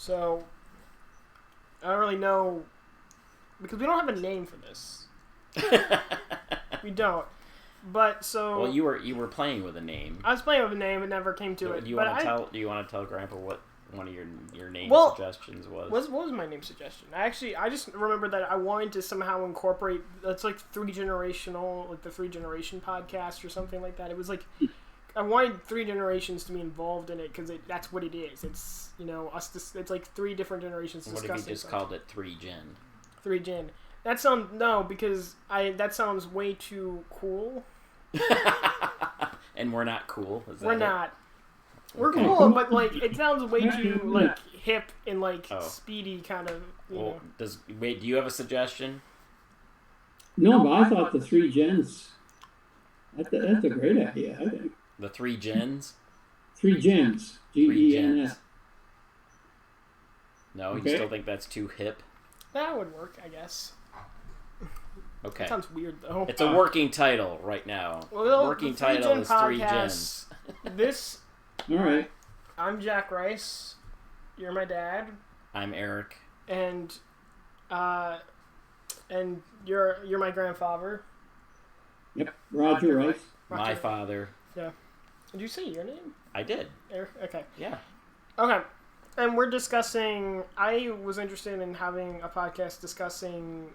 So I don't really know because we don't have a name for this. We don't. But so well, you were playing with a name. I was playing with a name and never came to it. Do you want to tell Grandpa what one of your name suggestions was? What was my name suggestion? I just remember that I wanted to somehow incorporate. It's like three generational, like the Three Generation podcast or something like that. It was like I wanted three generations to be involved in it because that's what it is. It's us. It's like three different generations discussing. What if you just called it 3Gen? 3Gen. That sounds way too cool. And we're not cool. We're not. We're cool, but like it sounds way too like hip and like speedy kind of. You know. Do you have a suggestion? No, but I thought the 3Gens. That's a great idea. I think the 3Gens. 3Gens. GENS. No, you still think that's too hip? That would work, I guess. Okay. That sounds weird, though. It's a working title right now. Well, working title is 3Gens. This. All right. I'm Jack Rice. You're my dad. I'm Eric. And you're my grandfather. Yep. Roger Rice. My father. Yeah. Did you say your name? I did. Eric? Okay. Yeah. Okay. And we're discussing... I was interested in having a podcast discussing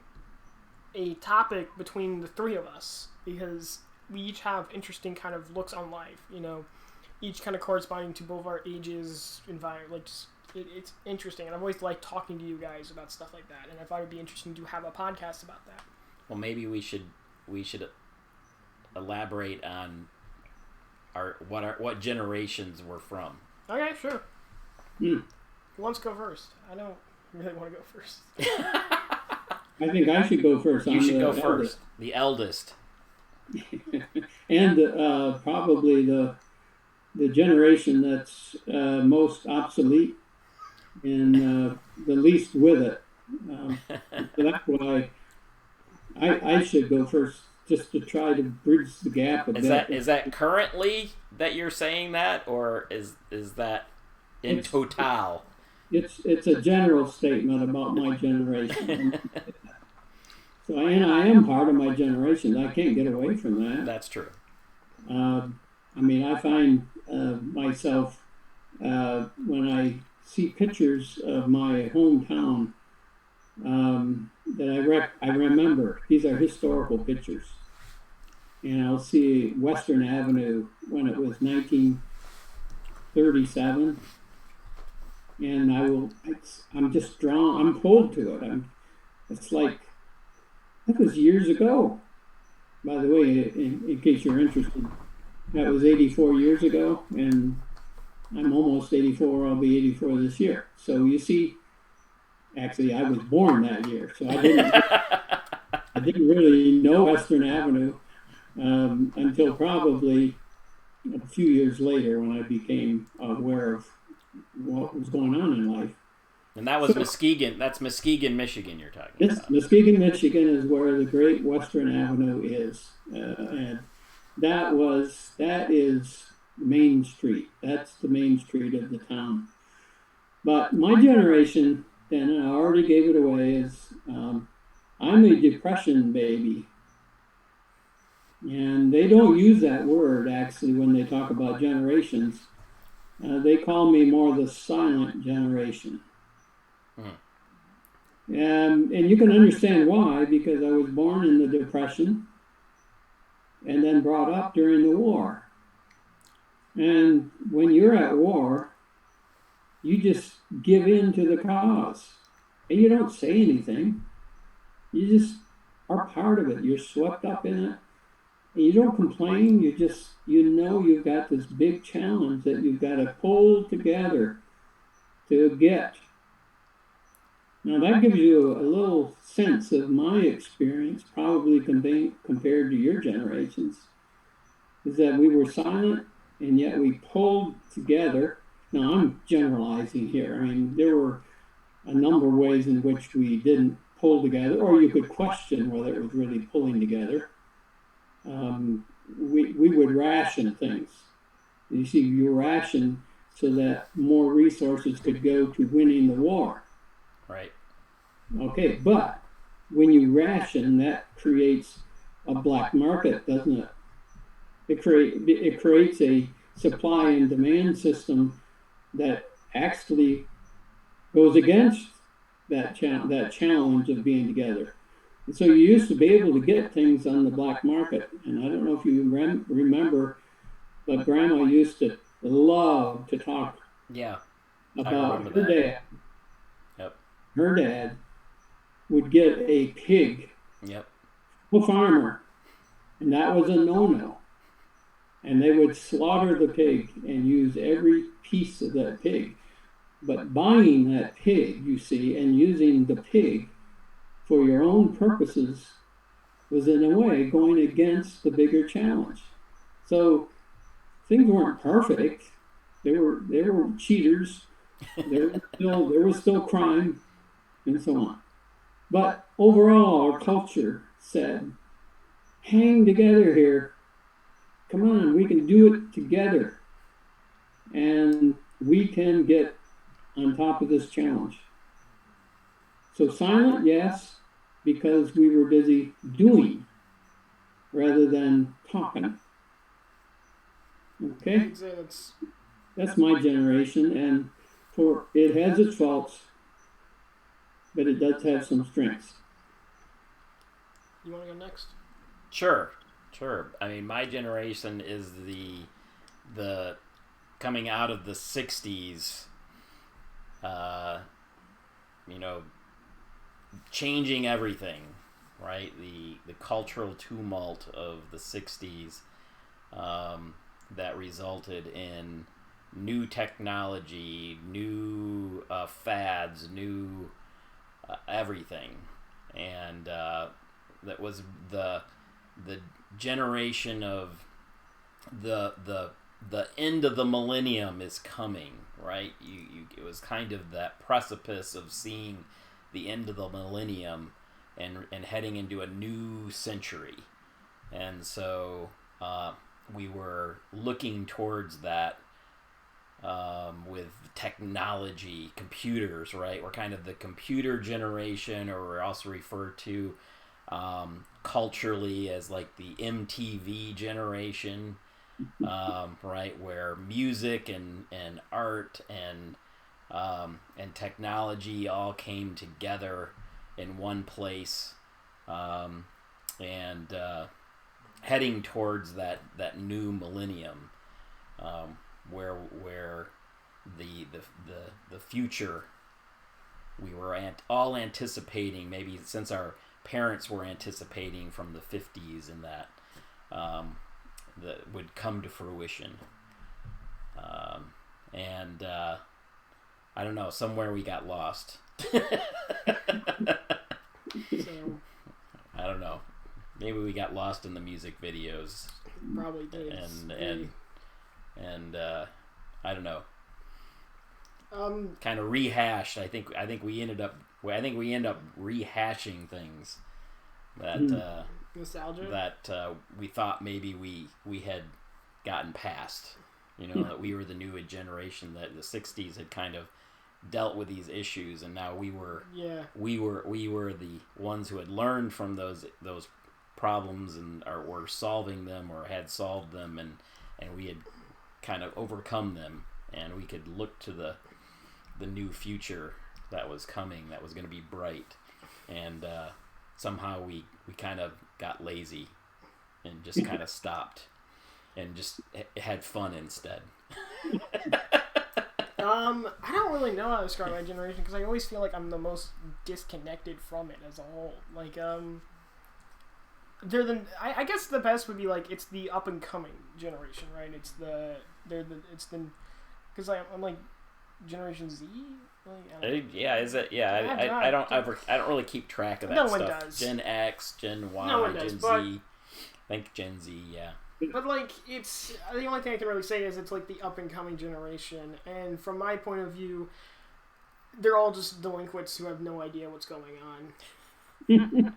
a topic between the three of us because we each have interesting kind of looks on life, each kind of corresponding to both our ages, environment. It's interesting, and I've always liked talking to you guys about stuff like that, and I thought it'd be interesting to have a podcast about that. Well, maybe we should elaborate on what generations we're from. Okay, sure. Who wants to go first? I don't really want to go first. I think I should go first. You should go first. The eldest. And probably the generation that's most obsolete and the least with it. So that's why I should go first, just to try to bridge the gap a bit. Is that currently that you're saying that, or is that in total? It's a general statement about my generation. So I am part of my generation. I can't get away from that. That's true. I find myself when I see pictures of my hometown that I remember. These are historical pictures, and I'll see Western Avenue when it was 1937, and I'm just drawn. I'm pulled to it. It's like that was years ago. By the way, in case you're interested, that was 84 years ago, and I'm almost 84. I'll be 84 this year. So you see, actually, I was born that year, so I didn't really know Western Avenue until probably a few years later when I became aware of what was going on in life. And that was Muskegon. That's Muskegon, Michigan. You're talking about. Muskegon, Michigan is where the Great Western Avenue is, and that is Main Street. That's the main street of the town. But my generation, and I already gave it away, is I'm a Depression baby, and they don't use that word actually when they talk about generations. They call me more the silent generation. And you can understand why, because I was born in the Depression and then brought up during the war. And when you're at war, you just give in to the cause. And you don't say anything. You just are part of it. You're swept up in it. And you don't complain. You you've got this big challenge that you've got to pull together to get. Now that gives you a little sense of my experience, probably compared to your generations, is that we were silent and yet we pulled together. Now I'm generalizing here. I mean, there were a number of ways in which we didn't pull together, or you could question whether it was really pulling together. We would ration things. You see, you ration so that more resources could go to winning the war. Right. Okay, but when you ration, that creates a black market, doesn't it? It creates a supply and demand system that actually goes against that challenge of being together. And so you used to be able to get things on the black market, and I don't know if you remember, but Grandma used to love to talk about her dad. Yep. Her dad would get a pig, Yep, a farmer, and that was a no-no. And they would slaughter the pig and use every piece of that pig. But buying that pig, you see, and using the pig for your own purposes was in a way going against the bigger challenge. So things weren't perfect. They were cheaters. There was still crime and so on. But overall, our culture said, hang together here. Come on, we can do it together. And we can get on top of this challenge. So silent, yes, because we were busy doing rather than talking. Okay? That's my generation, and it has its faults, but it does have some strengths. You want to go next? Sure. I mean, my generation is the coming out of the 60s, changing everything, right? The cultural tumult of the 60s that resulted in new technology, new fads, new everything. And that was the generation of the end of the millennium is coming, right? It was kind of that precipice of seeing the end of the millennium and heading into a new century. And so we were looking towards that with technology, computers, right? We're kind of the computer generation, or we're also referred to culturally as like the MTV generation, right? Where music and art and technology all came together in one place, and heading towards that new millennium, where the future we were all anticipating, maybe since our parents were anticipating from the 50s, and that would come to fruition. And I don't know, somewhere we got lost. So, I don't know. Maybe we got lost in the music videos. Probably did. And I don't know. Kind of rehashed. I think we end up rehashing things that nostalgia that we thought maybe we had gotten past. That we were the new generation, that the 60s had kind of dealt with these issues, and now we were the ones who had learned from those problems and were solving them, or had solved them, and we had kind of overcome them, and we could look to the new future that was coming, that was going to be bright. And somehow we kind of got lazy and just kind of stopped and just had fun instead. I don't really know how to describe my generation, because I always feel like I'm the most disconnected from it as a whole. Like, I guess the best would be like, it's the up and coming generation, right? Because I'm like Generation Z. Is it? Yeah, I don't really keep track of that stuff. No one does. Gen X, Gen Y, no one Gen does, Z. I think Gen Z, yeah. But like, it's the only thing I can really say is it's like the up and coming generation, and from my point of view, they're all just delinquents who have no idea what's going on. And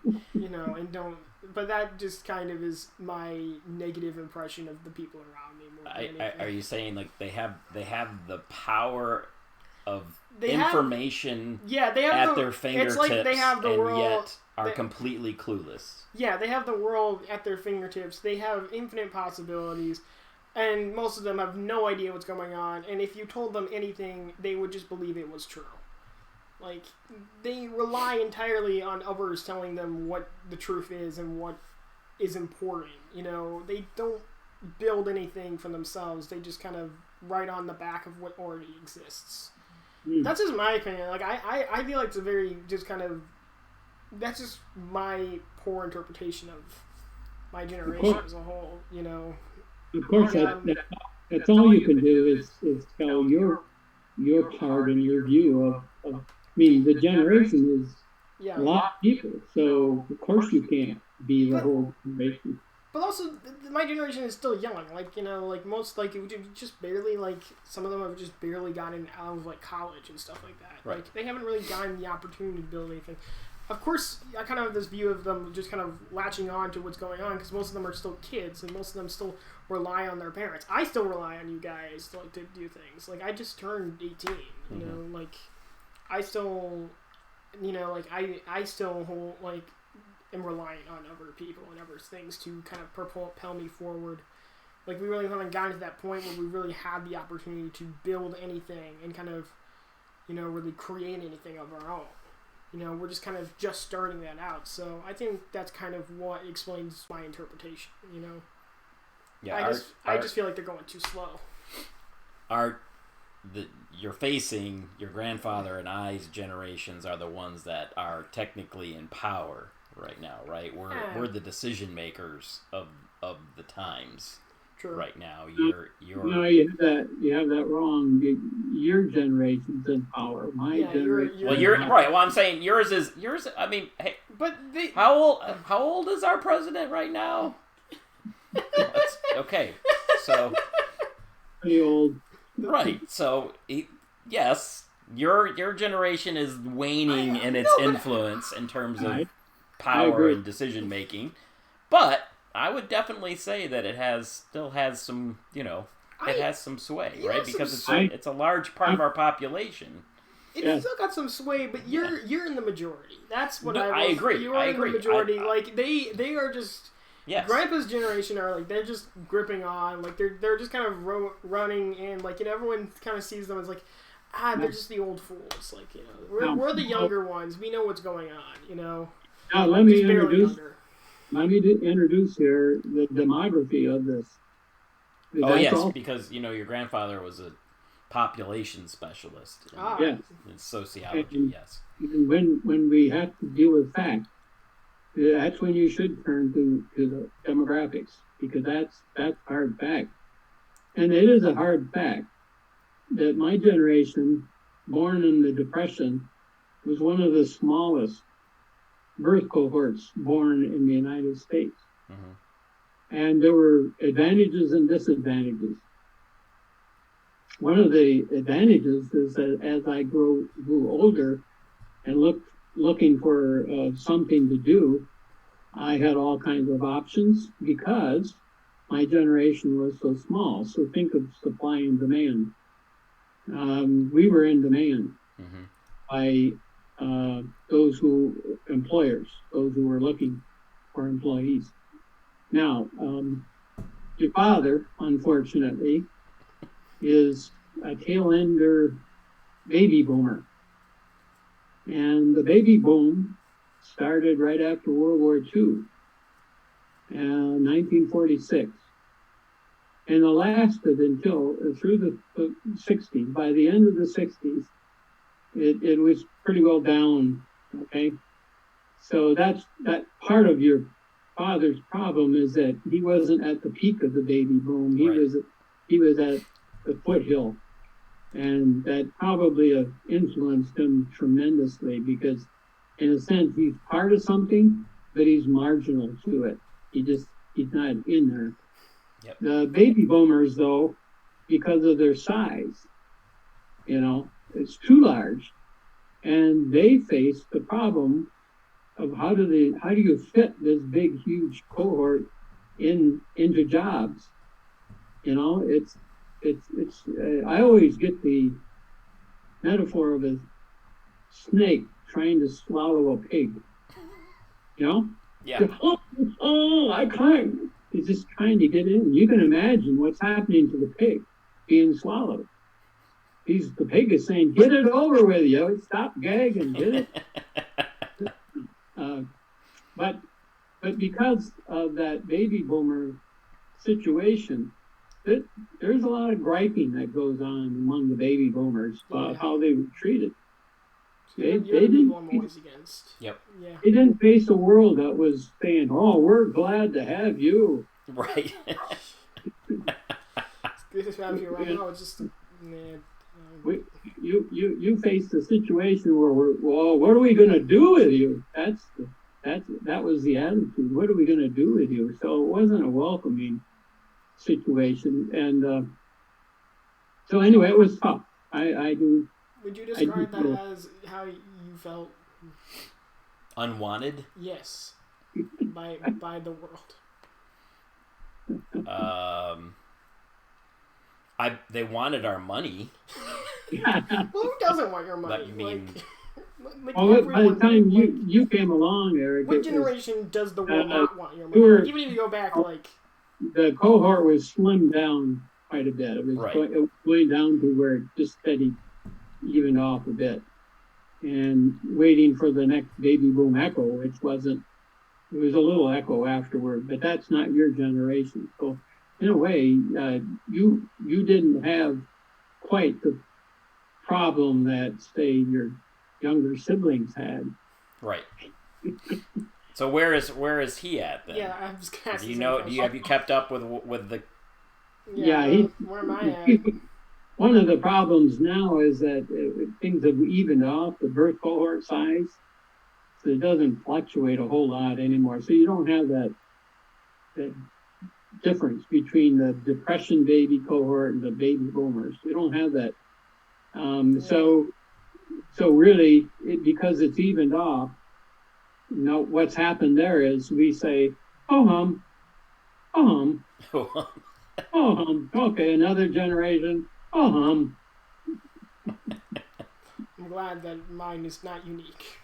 but that just kind of is my negative impression of the people around me. More than anything. Are you saying like they have the power of They information they have at their fingertips, it's like they have the and world, yet are completely clueless? Yeah, they have the world at their fingertips. They have infinite possibilities, and most of them have no idea what's going on. And if you told them anything, they would just believe it was true. Like, they rely entirely on others telling them what the truth is and what is important. You know, they don't build anything for themselves. They just kind of write on the back of what already exists. That's just my opinion. Like, I feel like it's a very just kind of... That's just my poor interpretation of my generation as a whole, you know. Of course, that's all you can do is tell your part and your view of I mean, the generation is a lot of people, so of course you can't be the whole generation. But also, my generation is still young. Like, you know, like most, like, just barely, like, some of them have just barely gotten out of, like, college and stuff like that. Right. Like, they haven't really gotten the opportunity to build anything. Of course, I kind of have this view of them just kind of latching on to what's going on because most of them are still kids and most of them still rely on their parents. I still rely on you guys to, like, to do things. Like, I just turned 18, you know, like... I still, you know, like, I still hold, like, am reliant on other people and other things to kind of propel me forward. Like, we really haven't gotten to that point where we really had the opportunity to build anything and kind of, you know, really create anything of our own. You know, we're just kind of just starting that out. So I think that's kind of what explains my interpretation, you know? Yeah, I just feel like they're going too slow. You're facing your grandfather and I's generations are the ones that are technically in power right now, right? We're the decision makers of the times. True. Right now. No, you have that wrong. Your generation's in power. My generation. Well, you're right. Well, I'm saying yours. I mean, hey, but how old is our president right now? Okay, so pretty old. Right. So, yes, your generation is waning in its influence in terms of power and decision making, but I would definitely say that it still has some, you know, it has some sway, right? Because it's a large part of our population. It's still got some sway, but you're in the majority. That's what I agree. You are in the majority. Like they are just. Yes. Grandpa's generation are like they're just gripping on, like they're just kind of running in, like, you know, everyone kind of sees them as like, they're just the old fools, like, you know, we're the younger ones, we know what's going on, you know. Now let me introduce here the demography of this. Because you know your grandfather was a population specialist in sociology. Yes. When we have to deal with facts. That's when you should turn to the demographics, because that's hard fact. And it is a hard fact that my generation, born in the Depression, was one of the smallest birth cohorts born in the United States. Mm-hmm. And there were advantages and disadvantages. One of the advantages is that as I grew older and looking for something to do, I had all kinds of options because my generation was so small. So think of supply and demand. We were in demand by those employers, those who were looking for employees. Now, your father, unfortunately, is a tail ender baby boomer. And the baby boom started right after World War II, 1946. And it lasted until through the 60s. By the end of the 60s, it was pretty well down, okay? So that part of your father's problem is that he wasn't at the peak of the baby boom. He was at the foothill. And that probably influenced him tremendously because, in a sense, he's part of something, but he's marginal to it. He's not in there. Yep. The baby boomers, though, because of their size, you know, it's too large. And they face the problem of how do you fit this big, huge cohort into jobs? You know, it's I always get the metaphor of a snake trying to swallow a pig. You know? Yeah. Oh, I can't. He's just trying to get in. You can imagine what's happening to the pig being swallowed. The pig is saying, "Get it over with, you. Stop gagging. Get it." But because of that baby boomer situation, there's a lot of griping that goes on among the baby boomers about how they were treated. They didn't. Against. Yep. Yeah. They didn't face a world that was saying, "Oh, we're glad to have you." Right. It's good to have you right now. It's just, man. You faced a situation where what are we going to do with you? That was the attitude. What are we going to do with you? So it wasn't a welcoming situation, and so anyway, it was tough. I do. Would you describe that as how you felt? Unwanted? Yes. by the world. They wanted our money. Well, who doesn't want your money? But you mean... Well, by the time you came along, Eric, what generation does the world not want your money? Even if you go back, the cohort was slimmed down quite a bit. It was going down to where it just steady, even off a bit, and waiting for the next baby boom echo, which wasn't. It was a little echo afterward, but that's not your generation. So, in a way, you didn't have quite the problem that, say, your younger siblings had. Right. So where is he at then? Yeah, I'm just have you kept up with the? Yeah, where am I at? One of the problems now is that things have evened off the birth cohort size, so it doesn't fluctuate a whole lot anymore. So you don't have that difference between the depression baby cohort and the baby boomers. You don't have that. So really, because it's evened off, what's happened there is we say, oh hum, okay, another generation, oh hum. I'm glad that mine is not unique.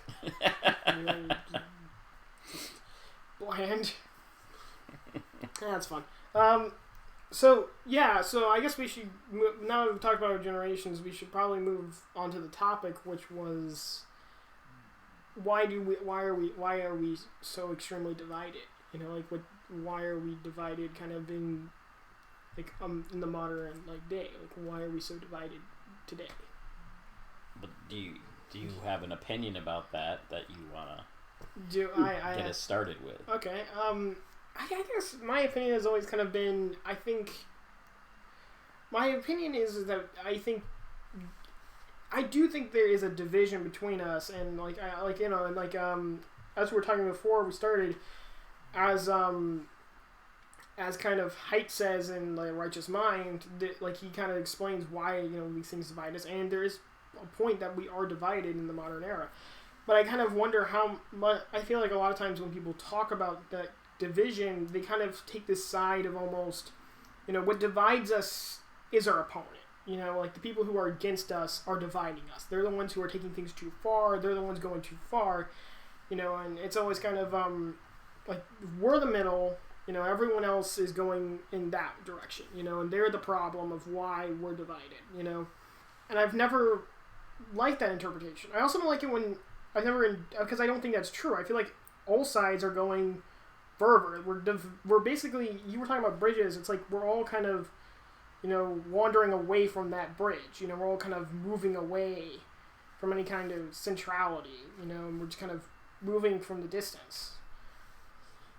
Bland. That's fun. So I guess we should, now that we've talked about our generations, we should probably move on to the topic, which was why are we so extremely divided? Why are we divided kind of in in the modern day? Why are we so divided today? But do you have an opinion about that you wanna get us started with? Okay. I guess my opinion has always kind of been, my opinion is that I do think there is a division between us, and as we were talking before we started, as kind of Haidt says in Righteous Mind, that, he kind of explains why these things divide us, and there is a point that we are divided in the modern era. But I kind of wonder how much, I feel like a lot of times when people talk about that division, they kind of take this side of almost, what divides us is our opponent. The people who are against us are dividing us. They're the ones who are taking things too far. They're the ones going too far. And it's always kind of we're the middle. Everyone else is going in that direction. And they're the problem of why we're divided. And I've never liked that interpretation. I also don't like it when because I don't think that's true. I feel like all sides are going further. We're basically, you were talking about bridges. It's like we're all kind of, wandering away from that bridge. We're all kind of moving away from any kind of centrality. And we're just kind of moving from the distance.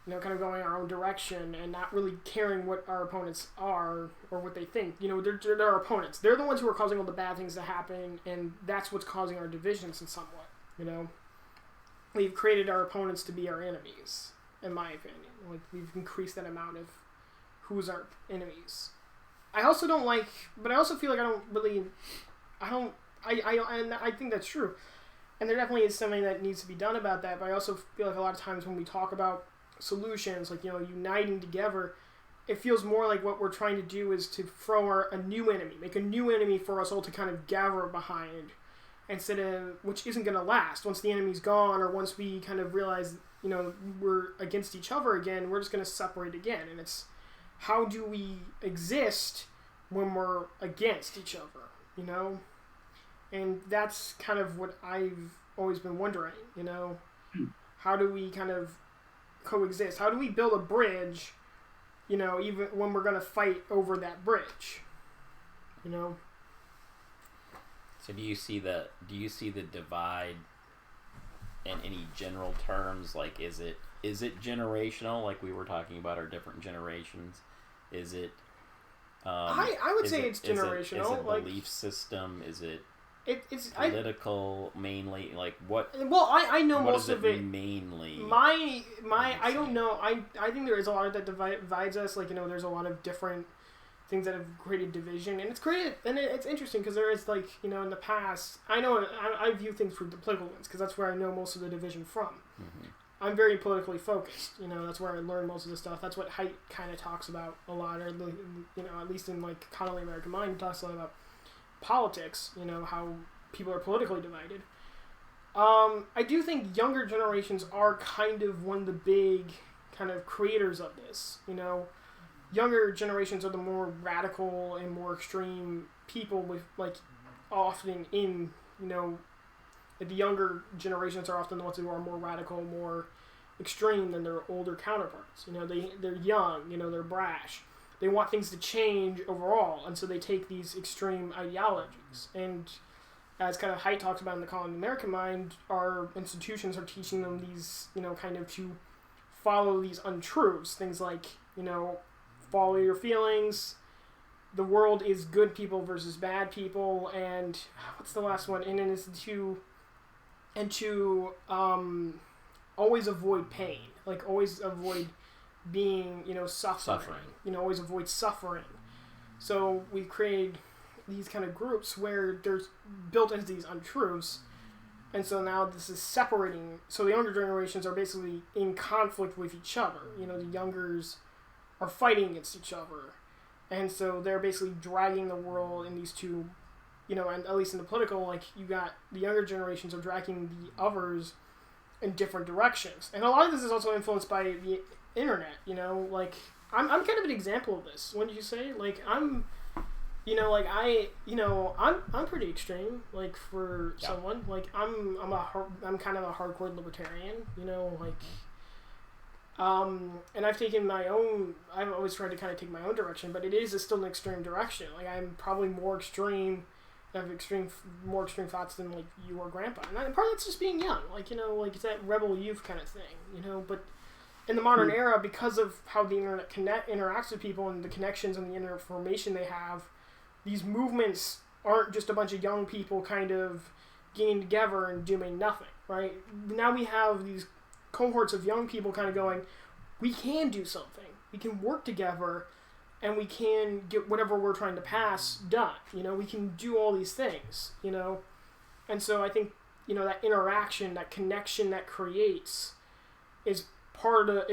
Kind of going our own direction and not really caring what our opponents are or what they think. They're our opponents. They're the ones who are causing all the bad things to happen, and that's what's causing our divisions in somewhat. We've created our opponents to be our enemies, in my opinion. We've increased that amount of who's our enemies. I also don't but I also feel like I think that's true. And there definitely is something that needs to be done about that, but I also feel like a lot of times when we talk about solutions, like, uniting together, it feels more like what we're trying to do is to throw a new enemy, make a new enemy for us all to kind of gather behind, instead of, which isn't going to last. Once the enemy's gone, or once we kind of realize, we're against each other again, we're just going to separate again. And it's, how do we exist when we're against each other, And that's kind of what I've always been wondering, How do we kind of coexist? How do we build a bridge, even when we're going to fight over that bridge, So do you see the divide in any general terms? Like, is it generational, like we were talking about our different generations? Is it I would say it's generational. Is it like, belief system? Is it it's political mainly? Like what? Well, I know what most is it of it mainly. My I don't know. I think there is a lot that divides us. Like, there's a lot of different things that have created division, and it's interesting because there is, like, in the past, I view things through the political lens because that's where I know most of the division from. Mm-hmm. I'm very politically focused. That's where I learn most of the stuff. That's what Haidt kind of talks about a lot, or at least in, like, Connolly American Mind, he talks a lot about politics. How people are politically divided. I do think younger generations are kind of one of the big kind of creators of this. Younger generations are the more radical and more extreme people with, like, often in, the younger generations are often the ones who are more radical, more extreme than their older counterparts. They're young, they're brash. They want things to change overall, and so they take these extreme ideologies. And as kind of Haidt talks about in the Connolly American Mind, our institutions are teaching them these, kind of to follow these untruths. Things like, follow your feelings. The world is good people versus bad people, and what's the last one? And it's to always avoid pain, like always avoid being suffering. Always avoid suffering. So we create these kind of groups where there's built into these untruths, and so now this is separating. So the younger generations are basically in conflict with each other. The youngers are fighting against each other, and so they're basically dragging the world in these two, and at least in the political, like, you got the younger generations are dragging the others in different directions, and a lot of this is also influenced by the internet. Like, I'm kind of an example of this. What did you say? Like, I'm pretty extreme, like, for someone. Like, I'm kind of a hardcore libertarian. And I've taken my own. I've always tried to kind of take my own direction, but it is still an extreme direction. Like, I'm probably more extreme. I have more extreme thoughts than, like, you or Grandpa, and part of that's just being young. Like, like, it's that rebel youth kind of thing. But in the modern era, because of how the internet interacts with people and the connections and the information they have, these movements aren't just a bunch of young people kind of getting together and doing nothing, right? Now we have these cohorts of young people kind of going, we can do something. We can work together, and we can get whatever we're trying to pass done. We can do all these things, And so I think, that interaction, that connection that creates is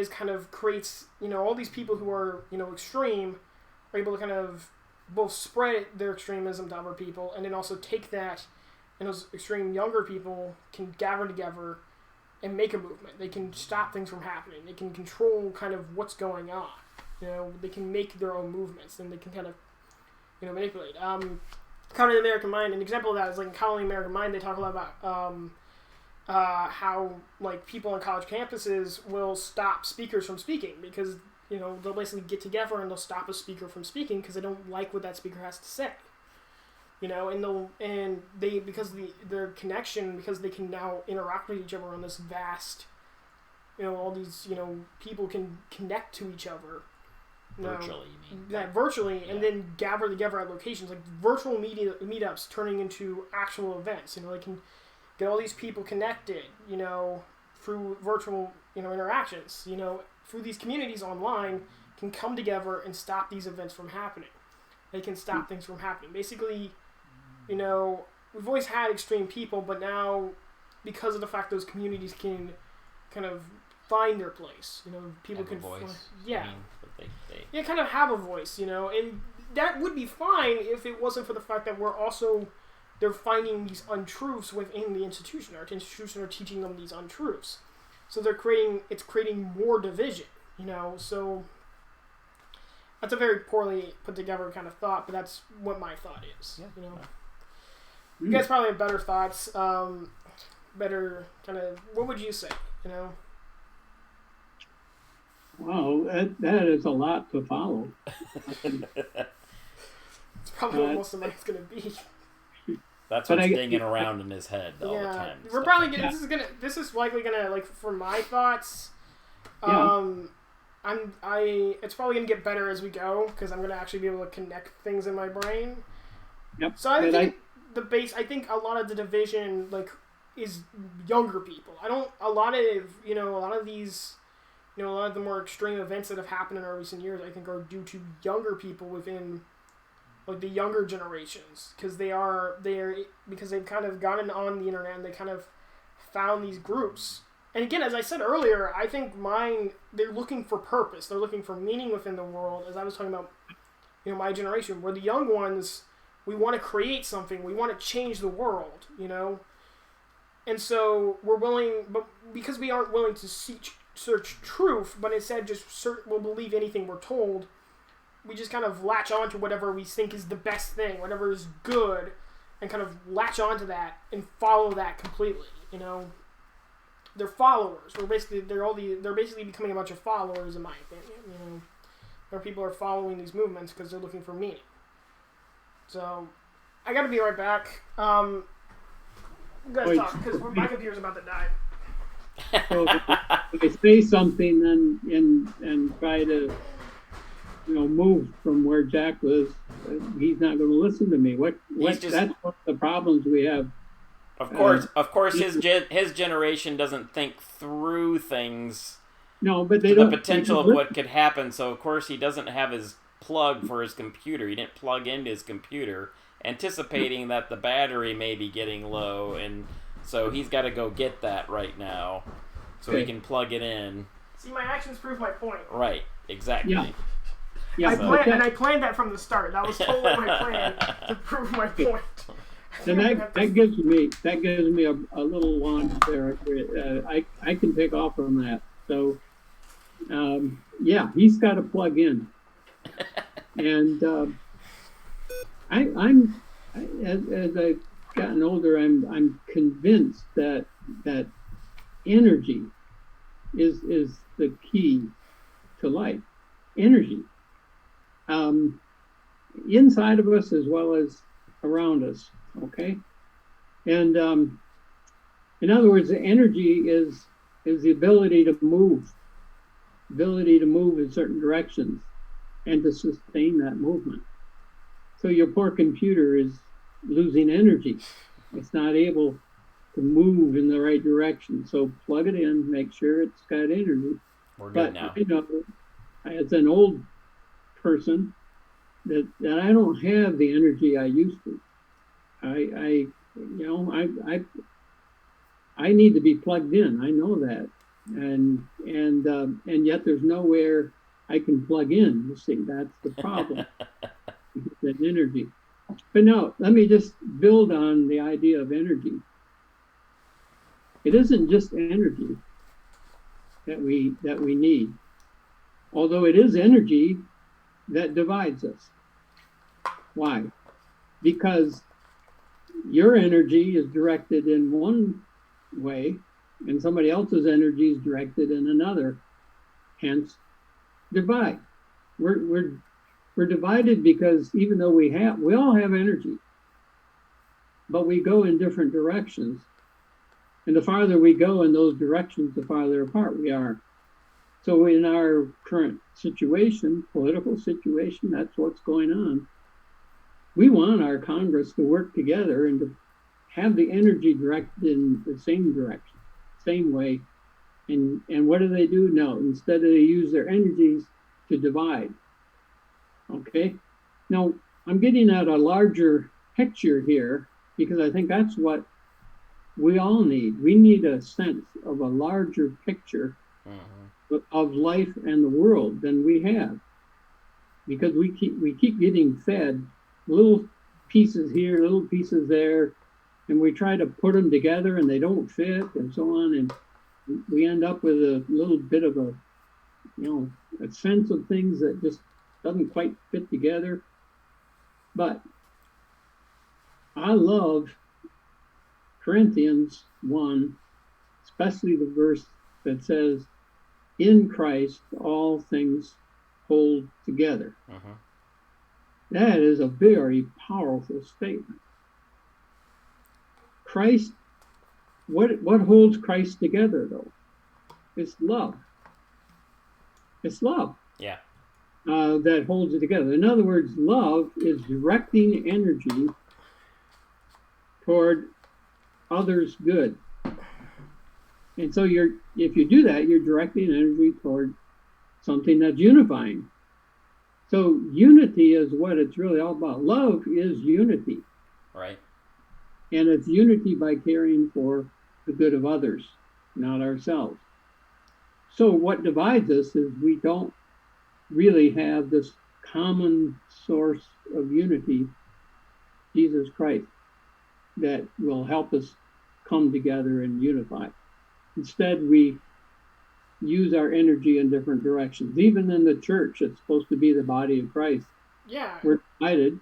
kind of creates, all these people who are, extreme are able to kind of both spread their extremism to other people, and then also take that, and those extreme younger people can gather together and make a movement. They can stop things from happening. They can control kind of what's going on. They can make their own movements, and they can kind of, manipulate. Connolly American Mind, an example of that is, like, in Connolly American Mind, they talk a lot about how, like, people on college campuses will stop speakers from speaking because, they'll basically get together and they'll stop a speaker from speaking because they don't like what that speaker has to say. And they because their connection, because they can now interact with each other on this vast, all these, people can connect to each other. Virtually, you mean? Yeah, virtually, and then gather together at locations, like virtual meetups turning into actual events. They can get all these people connected, through virtual, interactions, through these communities online, can come together and stop these events from happening. They can stop things from happening. Basically, we've always had extreme people, but now because of the fact those communities can kind of find their place. People Have a can voice. yeah. I mean, but they Yeah, kind of have a voice, and that would be fine if it wasn't for the fact that they're finding these untruths within the institution. Our institution are teaching them these untruths. So it's creating more division, so that's a very poorly put together kind of thought, but that's what my thought is, You guys probably have better thoughts, better kind of, what would you say, Wow, that is a lot to follow. It's probably what most of mine's going to be. That's what's dinging around in his head all the time. We're probably gonna, this is likely gonna, like, for my thoughts, it's probably gonna get better as we go, because I'm gonna actually be able to connect things in my brain. Yep. So I think I think a lot of the division, like, is younger people. A lot of the more extreme events that have happened in our recent years, I think, are due to younger people within, like, the younger generations, because because they've kind of gotten on the internet and they kind of found these groups. And again, as I said earlier, I think they're looking for purpose. They're looking for meaning within the world. As I was talking about, my generation, where the young ones, we want to create something. We want to change the world, And so we're willing, but because we aren't willing to search truth, but instead we'll believe anything we're told, we just kind of latch on to whatever we think is the best thing, whatever is good, and kind of latch on to that and follow that completely, They're followers. They're basically becoming a bunch of followers, in my opinion, Where people are following these movements because they're looking for meaning. So, I gotta be right back. You guys talk, because my computer's about to die. So if I say something and try to, move from where Jack was, he's not going to listen to me. That's one of the problems we have. Of course, his generation doesn't think through things. No, but the potential of what could happen. So of course he doesn't have his plug for his computer. He didn't plug into his computer, anticipating that the battery may be getting low, and so he's got to go get that right now, so he can plug it in. See, my actions prove my point. Right. Exactly. Yeah. I planned that from the start. That was totally my plan to prove my point. And that gives me a little launch there. I can take off from that. So, he's got to plug in, and as I've gotten older, I'm convinced that energy is the key to life. Energy, inside of us as well as around us. Okay, and in other words, the energy is the ability to move in certain directions and to sustain that movement. So your poor computer is losing energy. It's not able to move in the right direction. So plug it in, make sure it's got energy. We're good now. As an old person, that I don't have the energy I used to. I need to be plugged in. I know that, and yet there's nowhere I can plug in. You see, that's the problem. That energy. But no, let me just build on the idea of energy. It isn't just energy that we need, although it is energy that divides us. Why? Because your energy is directed in one way and somebody else's energy is directed in another. Hence, divide. We're divided because even though we all have energy, but we go in different directions. And the farther we go in those directions, the farther apart we are. So in our current situation, political situation, that's what's going on. We want our Congress to work together and to have the energy directed in the same direction, same way. And what do? No, instead they use their energies to divide. Okay? Now, I'm getting at a larger picture here because I think that's what we all need. We need a sense of a larger picture of life and the world than we have, because we keep getting fed little pieces here, little pieces there, and we try to put them together and they don't fit and so on, and we end up with a little bit of a sense of things that just doesn't quite fit together. But I love Corinthians 1, especially the verse that says, in Christ all things hold together. That is a very powerful statement. Christ, what holds Christ together, though? It's love. It's love. Yeah. That holds it together. In other words, love is directing energy toward others' good. And so if you do that, you're directing energy toward something that's unifying. So unity is what it's really all about. Love is unity. Right. And it's unity by caring for the good of others, not ourselves. So what divides us is we don't really have this common source of unity, Jesus Christ, that will help us come together and unify. Instead, we use our energy in different directions. Even in the church, it's supposed to be the body of Christ. Yeah. We're divided.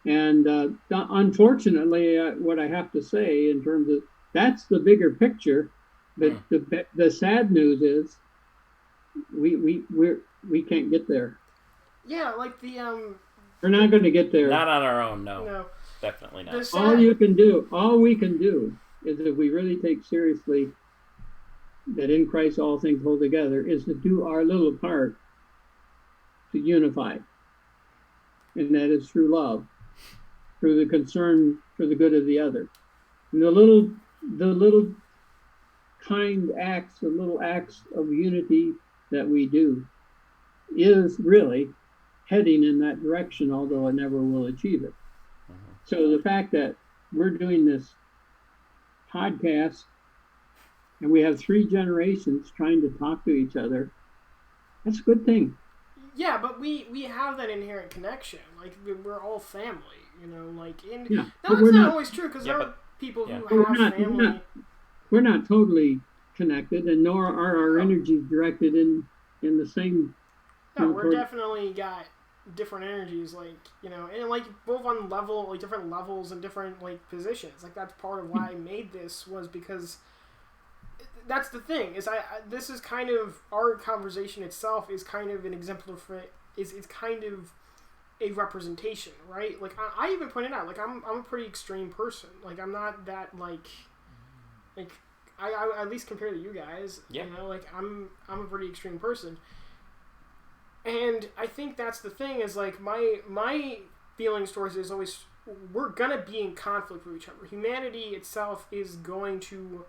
And unfortunately, what I have to say in terms of, that's the bigger picture. But the sad news is we can't get there. Yeah, like the we're not going to get there. Not on our own, no. No. Definitely not. All we can do is, if we really take seriously that in Christ all things hold together, is to do our little part to unify. And that is through love, through the concern for the good of the other. And the little kind acts, the little acts of unity that we do is really heading in that direction, although it never will achieve it. So the fact that we're doing this podcast and we have 3 generations trying to talk to each other, that's a good thing. Yeah, but we have that inherent connection. Like, we're all family, like, and Yeah, that's not always true, because there are people who have family. We're not totally connected, and nor are our energies directed in the same. No, we're definitely got different energies, like, and like both on level, like different levels and different like positions. Like, that's part of why I made this, was because that's the thing, is I this is kind of, our conversation itself is kind of an exemplar, is kind of a representation, right? Like, I even pointed out, like, I'm a pretty extreme person. Like, I'm not that like I at least compared to you guys, like, I'm a pretty extreme person. And I think that's the thing, is like my feelings towards it is always, we're gonna be in conflict with each other. Humanity itself is going to,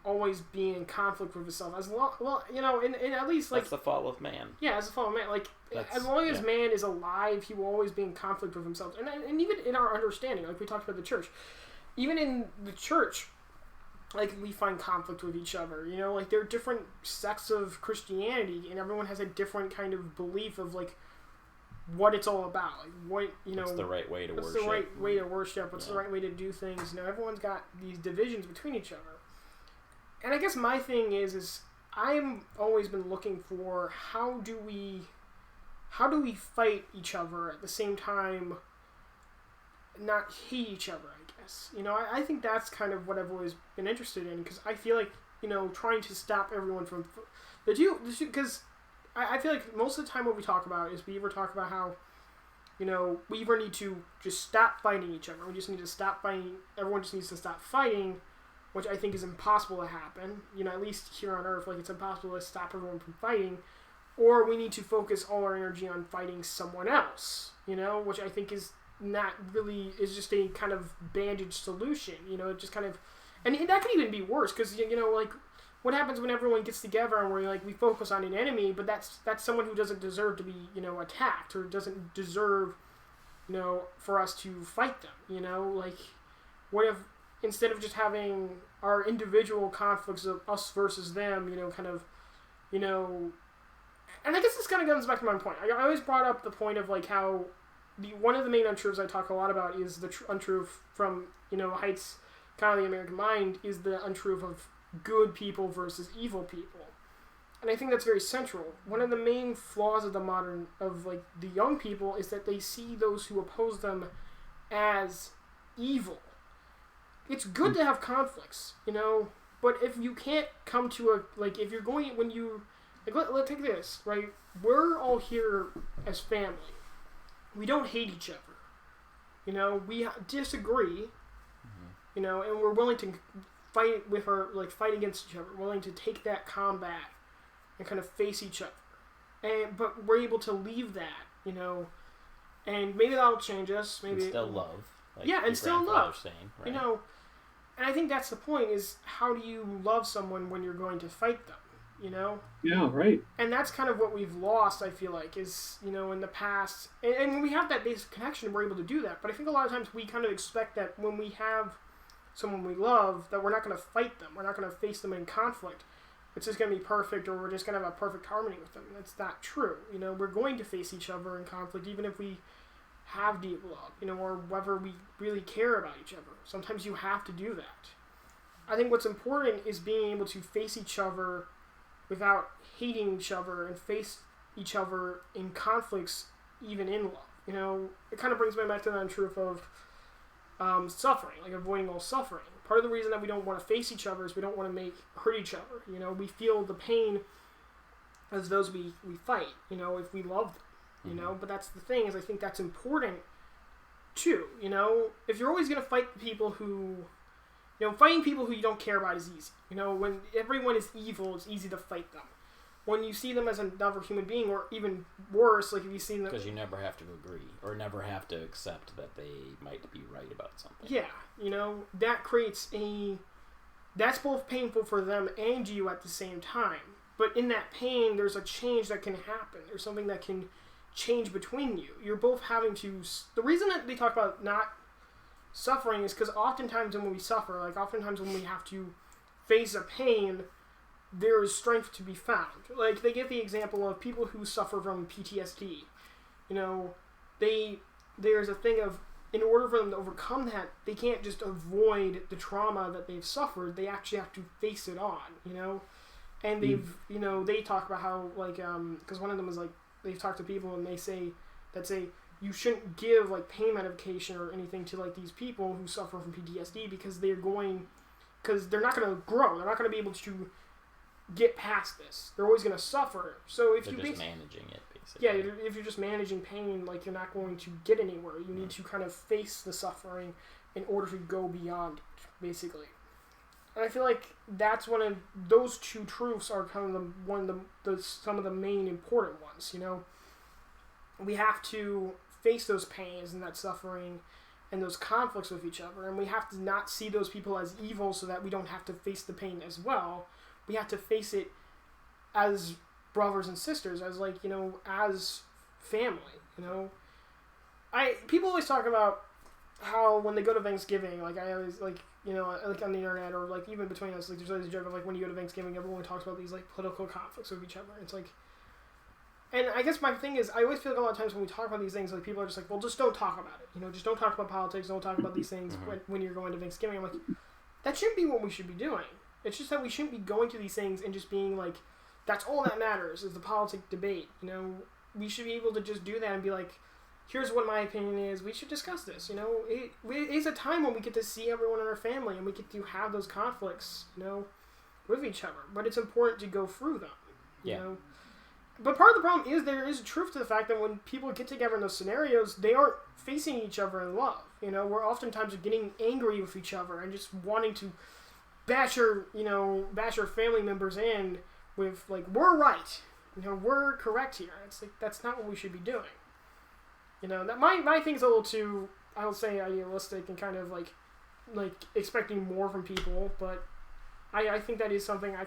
always be in conflict with itself, as long, and at least, like, that's the fall of man. Yeah, as the fall of man. Like, as long as man is alive, he will always be in conflict with himself. And even in our understanding, like we talked about the church, even in the church, like, we find conflict with each other, like, there are different sects of Christianity, and everyone has a different kind of belief of, like, what it's all about, like, what, what's the right way to worship, what's the right way to worship, what's the right way to do things. Everyone's got these divisions between each other. And I guess my thing is I'm always been looking for, how do we fight each other at the same time not hate each other, I guess. I think that's kind of what I've always been interested in, because I feel like, trying to stop everyone from the two, because I feel like most of the time what we talk about is, we either talk about how, we either need to just stop fighting each other, we just need to stop fighting, everyone just needs to stop fighting, which I think is impossible to happen, at least here on Earth, like, it's impossible to stop everyone from fighting, or we need to focus all our energy on fighting someone else, which I think is not really, is just a kind of bandage solution, it just kind of, and that could even be worse, because, like, what happens when everyone gets together and we focus on an enemy, but that's someone who doesn't deserve to be, attacked, or doesn't deserve, for us to fight them, like, what if instead of just having our individual conflicts of us versus them, kind of, and I guess this kind of comes back to my point. I always brought up the point of like how one of the main untruths I talk a lot about is the untruth from Haidt's kind of the American mind is the untruth of good people versus evil people, and I think that's very central. One of the main flaws of the young people is that they see those who oppose them as evil. It's good to have conflicts, but if you can't come to if you're going, when you, let's take this, right? We're all here as family. We don't hate each other. We disagree, and we're willing to fight fight against each other, willing to take that combat and kind of face each other. But we're able to leave that, and maybe that'll change us. Maybe and still love. And still love. Saying, right? And I think that's the point, is how do you love someone when you're going to fight them, Yeah, right. And that's kind of what we've lost, I feel like, is, in the past. And when we have that basic connection, we're able to do that. But I think a lot of times we kind of expect that when we have someone we love, that we're not going to fight them. We're not going to face them in conflict. It's just going to be perfect, or we're just going to have a perfect harmony with them. That's not true. We're going to face each other in conflict, even if we have deep love, or whether we really care about each other. Sometimes you have to do that. I think what's important is being able to face each other without hating each other, and face each other in conflicts, even in love. It kind of brings me back to the untruth of suffering, like avoiding all suffering. Part of the reason that we don't want to face each other is we don't want to hurt each other. We feel the pain as those we fight, if we love them. But that's the thing, is I think that's important too. If you're always going to fight people who, fighting people who you don't care about is easy. When everyone is evil, it's easy to fight them. When you see them as another human being, or even worse, like if you see them, because you never have to agree or never have to accept that they might be right about something. Yeah, that creates that's both painful for them and you at the same time. But in that pain, there's a change that can happen. There's something that can change between you. You're both having to. The reason that they talk about not suffering is because oftentimes when we suffer, oftentimes when we have to face a pain, there is strength to be found. Like, they give the example of people who suffer from PTSD. There's a thing of, in order for them to overcome that, they can't just avoid the trauma that they've suffered. They actually have to face it on, And they talk about how, because one of them is they've talked to people and they say you shouldn't give pain medication or anything to these people who suffer from PTSD, because they're not going to grow. They're not going to be able to get past this. They're always going to suffer. So if they're you just managing it, basically. Yeah, if you're just managing pain, you're not going to get anywhere. You need to kind of face the suffering in order to go beyond it, basically. And I feel like that's one of those two truths are kind of some of the main important ones. We have to face those pains and that suffering and those conflicts with each other, and we have to not see those people as evil so that we don't have to face the pain as well. We have to face it as brothers and sisters, as as family. People always talk about how when they go to Thanksgiving, I always on the internet, or even between us, there's always a joke of when you go to Thanksgiving, everyone talks about these political conflicts with each other. It's and I guess my thing is, I always feel like a lot of times when we talk about these things, people are just well, just don't talk about it. Just don't talk about politics, don't talk about these things when you're going to Thanksgiving. I'm that shouldn't be what we should be doing. It's just that we shouldn't be going to these things and just being that's all that matters is the politic debate. We should be able to just do that and be here's what my opinion is. We should discuss this. It is a time when we get to see everyone in our family and we get to have those conflicts, with each other. But it's important to go through them. Yeah. But part of the problem is there is a truth to the fact that when people get together in those scenarios, they aren't facing each other in love. We're oftentimes getting angry with each other and just wanting to bash your family members in with we're right, we're correct here. It's that's not what we should be doing. That my thing's a little too, I would say, idealistic and kind of expecting more from people, but I think that is something I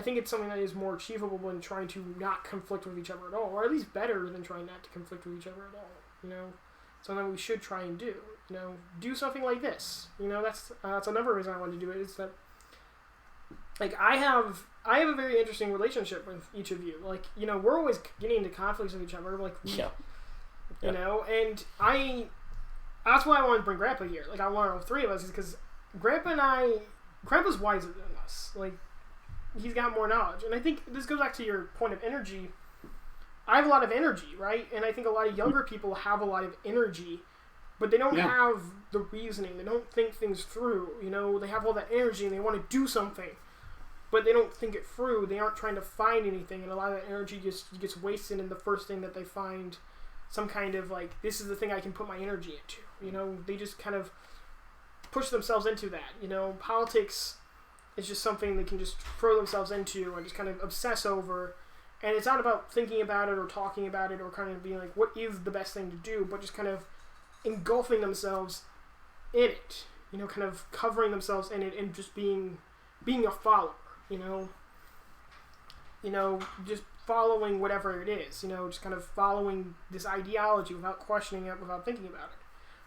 think it's something that is more achievable than trying to not conflict with each other at all, or at least better than trying not to conflict with each other at all. something we should try and do. You know, do something like this. You know, that's another reason I wanted to do it. Is that like I have a very interesting relationship with each of you. Like, you know, we're always getting into conflicts with each other. Like, you know, and that's why I wanted to bring Grandpa here. Like, I want all three of us is because Grandpa's wiser than us. Like, he's got more knowledge. And I think this goes back to your point of energy. I have a lot of energy, right? And I think a lot of younger people have a lot of energy, but they don't have the reasoning. They don't think things through. You know, they have all that energy and they want to do something, but they don't think it through. They aren't trying to find anything, and a lot of that energy just gets wasted in the first thing that they find, some kind of like, this is the thing I can put my energy into. You know, they just kind of push themselves into that. You know, politics is just something they can just throw themselves into and just kind of obsess over. And it's not about thinking about it or talking about it or kind of being like, what is the best thing to do, but just kind of engulfing themselves in it. You know, kind of covering themselves in it and just being a follower, you know. You know, just following whatever it is, you know, just kind of following this ideology without questioning it, without thinking about it.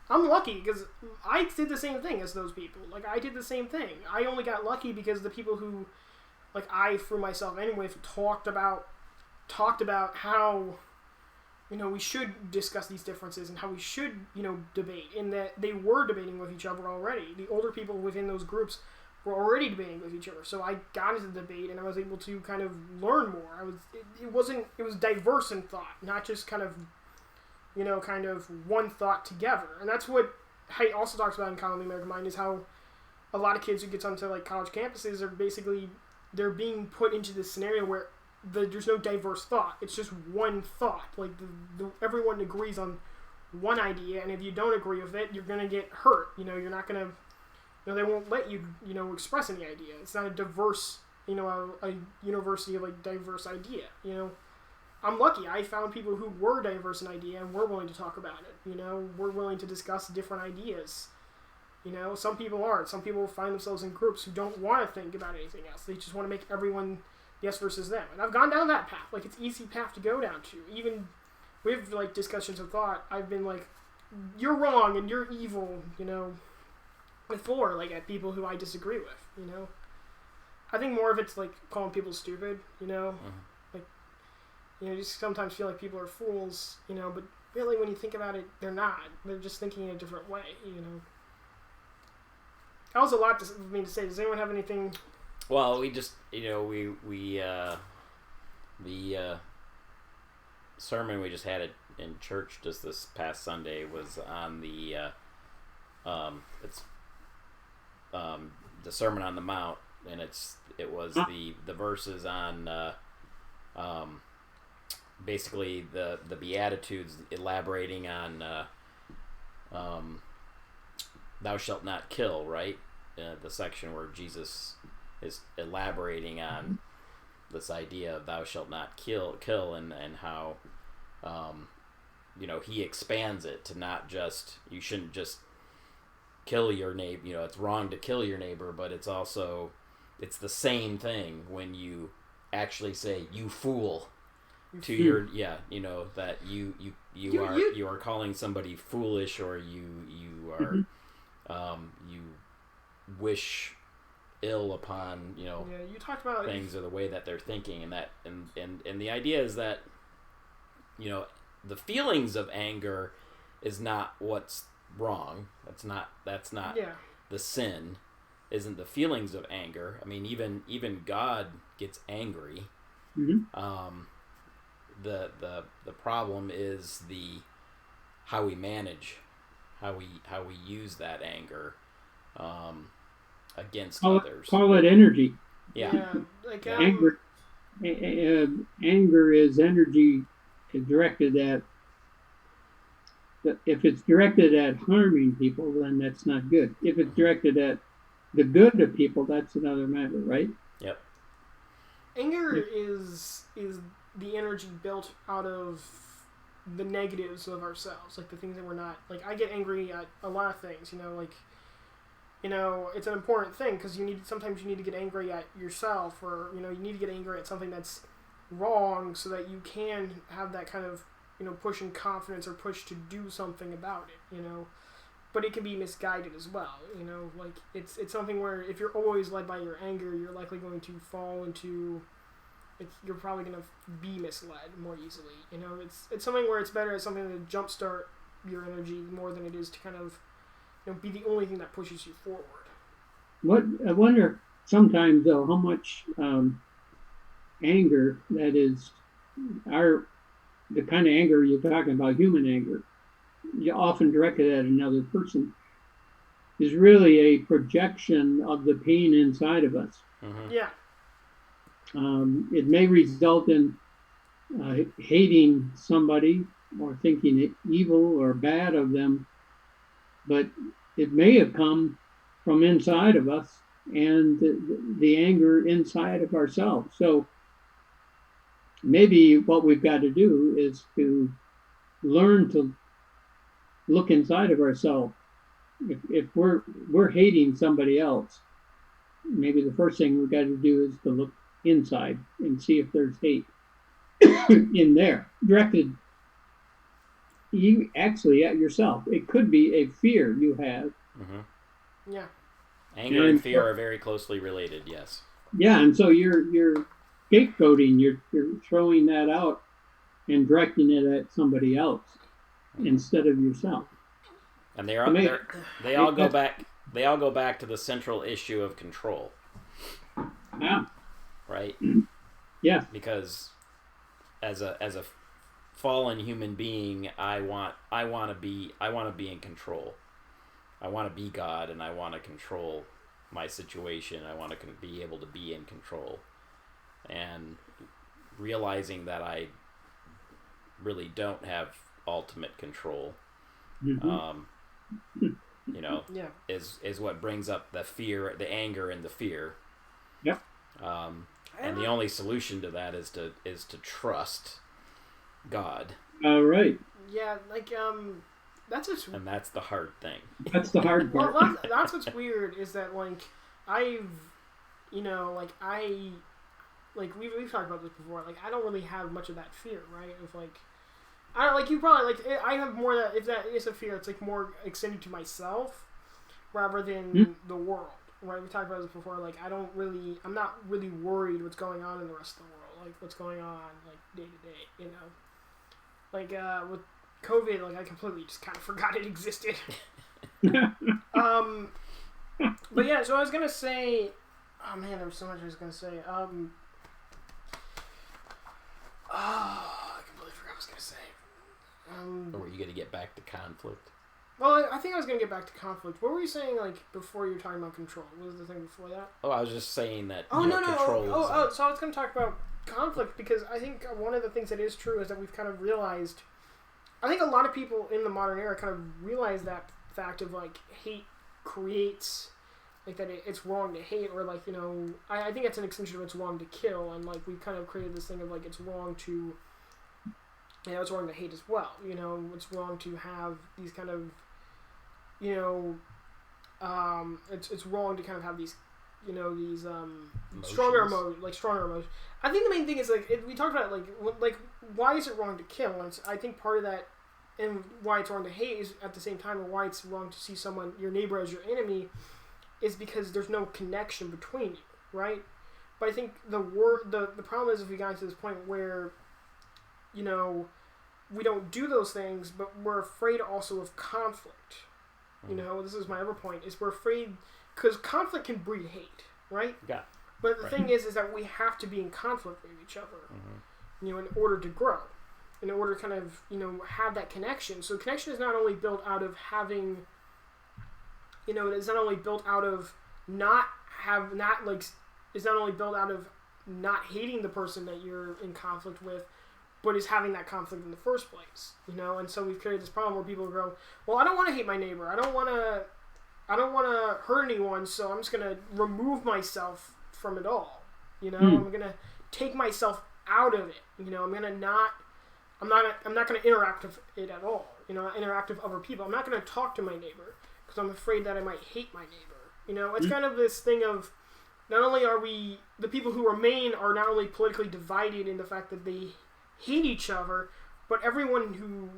I'm lucky because I did the same thing as those people. Like, I did the same thing. I only got lucky because the people who, like, I threw myself in with talked about how, you know, we should discuss these differences and how we should, you know, debate, and that they were debating with each other already. The older people within those groups were already debating with each other. So I got into the debate and I was able to kind of learn more. It was diverse in thought, not just kind of, you know, kind of one thought together. And that's what Haidt also talks about in Common the American Mind, is how a lot of kids who get onto like college campuses are basically, they're being put into this scenario where there's no diverse thought. It's just one thought. Like everyone agrees on one idea, and if you don't agree with it, you're gonna get hurt. You know, you're not gonna. You know, they won't let you. You know, express any idea. It's not a diverse. You know, a university of like diverse idea. You know, I'm lucky. I found people who were diverse in idea and were willing to talk about it. You know, were willing to discuss different ideas. You know, some people aren't. Some people find themselves in groups who don't want to think about anything else. They just want to make everyone yes versus them. And I've gone down that path. Like, it's an easy path to go down to. Even with, like, discussions of thought, I've been like, you're wrong and you're evil, you know, before, like, at people who I disagree with, you know. I think more of it's, like, calling people stupid, you know. Like, you know, just sometimes feel like people are fools, you know, but really when you think about it, they're not. They're just thinking in a different way, you know. That was a lot for me to say. Does anyone have anything? Well, we just, you know, the sermon we just had in church just this past Sunday was on the Sermon on the Mount, and it was the verses on basically the Beatitudes, elaborating on thou shalt not kill, right? The section where Jesus is elaborating on this idea of thou shalt not kill, and how, you know, he expands it to not just, you shouldn't just kill your neighbor, you know, it's wrong to kill your neighbor, but it's also, it's the same thing when you actually say, you fool, to your, you know, that you are calling somebody foolish, or you are, you wish ill upon, you know, you talked about things, or the way that they're thinking, and that and the idea is that, you know, the feelings of anger is not what's wrong. That's not the sin. Isn't the feelings of anger. I mean, even God gets angry. The problem is how we manage, how we use that anger against others. Call it energy. Yeah, like anger. Anger is energy directed at. If it's directed at harming people, then that's not good. If it's directed at the good of people, that's another matter, right? Yep. Anger is the energy built out of the negatives of ourselves, like the things that we're not. Like, I get angry at a lot of things, you know, like, you know, it's an important thing, because sometimes you need to get angry at yourself, or, you know, you need to get angry at something that's wrong so that you can have that kind of push in confidence or push to do something about it, but it can be misguided as well, like it's something where if you're always led by your anger, you're likely going to fall into you're probably going to be misled more easily. It's something where it's better as something to jumpstart your energy more than it is to kind of be the only thing that pushes you forward. What I wonder sometimes though, how much anger that is the kind of anger you're talking about, human anger, you often directed at another person, is really a projection of the pain inside of us. Mm-hmm. Yeah. It may result in hating somebody or thinking evil or bad of them, but it may have come from inside of us and the anger inside of ourselves. So maybe what we've got to do is to learn to look inside of ourselves. If we're hating somebody else, maybe the first thing we've got to do is to look inside and see if there's hate in there, directed you actually at yourself. It could be a fear you have. Mm-hmm. Yeah. Anger and fear are very closely related, yes. Yeah, and so you're scapegoating, you're throwing that out and directing it at somebody else instead of yourself. And they all go back to the central issue of control. Yeah. Right? Yeah. Because as a fallen human being, I want to be in control. I want to be God, and I want to control my situation. I want to be able to be in control. And realizing that I really don't have ultimate control, Mm-hmm. Yeah. is what brings up the fear, the anger, and the fear. Yep. And the only solution to that is to trust God. All right. Yeah, like and that's the hard thing. That's the hard part. Well, that's what's weird is that we've talked about this before. Like I don't really have much of that fear, right? Of I don't you probably I have more that if that is a fear, it's more extended to myself rather than the world. Right? We talked about this before. I'm not really worried what's going on in the rest of the world. Like what's going on day to day. With COVID, I completely just kind of forgot it existed. But yeah, so I was gonna say, oh man, there was so much I was gonna say. I completely forgot what I was gonna say. Or were you gonna get back to conflict? Well, I think I was gonna get back to conflict. What were you saying before you were talking about control? What was the thing before that? Oh, I was just saying that. Control. So I was gonna talk about conflict because I think one of the things that is true is that we've kind of realized. I think a lot of people in the modern era kind of realize that fact of hate creates that it's wrong to hate or I think it's an extension of it's wrong to kill and we've kind of created this thing of it's wrong to it's wrong to hate as well. It's wrong to have these kind of it's wrong to kind of have these these stronger emotions. I think the main thing is we talked about why is it wrong to kill? And I think part of that and why it's wrong to hate is at the same time, or why it's wrong to see your neighbor as your enemy, is because there's no connection between you, right? But I think the problem is if we got to this point where we don't do those things, but we're afraid also of conflict. This is my other point, is we're afraid, because conflict can breed hate, right? Yeah. But the thing is that we have to be in conflict with each other, in order to grow, in order to kind of, have that connection. So connection is not only built out of having, it's not only built out of it's not only built out of not hating the person that you're in conflict with, but is having that conflict in the first place, And so we've created this problem where people go, well, I don't want to hate my neighbor. I don't want to hurt anyone, so I'm just going to remove myself from it all. I'm going to take myself out of it. I'm not going to interact with it at all. Interact with other people. I'm not going to talk to my neighbor because I'm afraid that I might hate my neighbor. It's kind of this thing of not only are the people who remain are not only politically divided in the fact that they hate each other, but everyone who,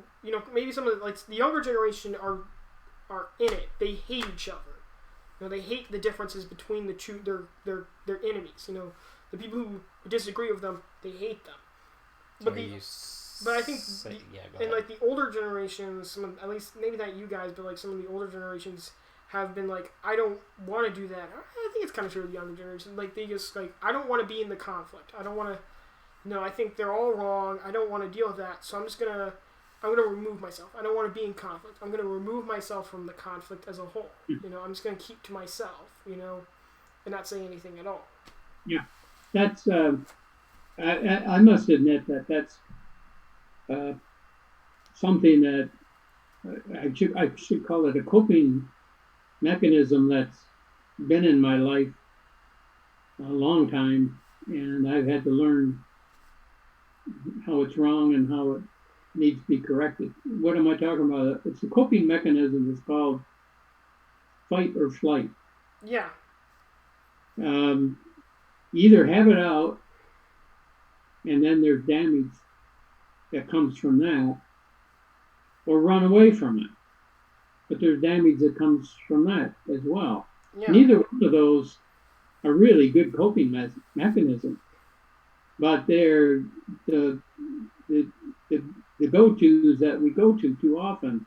maybe some of the, like the younger generation are in it. They hate each other. They hate the differences between the two. Their enemies. The people who disagree with them, they hate them. But I think like the older generations, at least maybe not you guys, but like some of the older generations have been like, I don't want to do that. I think it's kind of true with the younger generation. Like they just like, I don't want to be in the conflict. I don't want to. No, I think they're all wrong. I don't want to deal with that. So I'm gonna remove myself. I don't want to be in conflict. I'm gonna remove myself from the conflict as a whole. I'm just gonna keep to myself. And not say anything at all. Yeah, that's. I must admit that that's something that I should call it a coping mechanism that's been in my life a long time, and I've had to learn how it's wrong and how it needs to be corrected. What am I talking about? It's a coping mechanism. It's called fight or flight. Yeah. Either have it out, and then there's damage that comes from that, or run away from it. But there's damage that comes from that as well. Yeah. Neither one of those are really good coping mechanisms, but they're the go-tos that we go to too often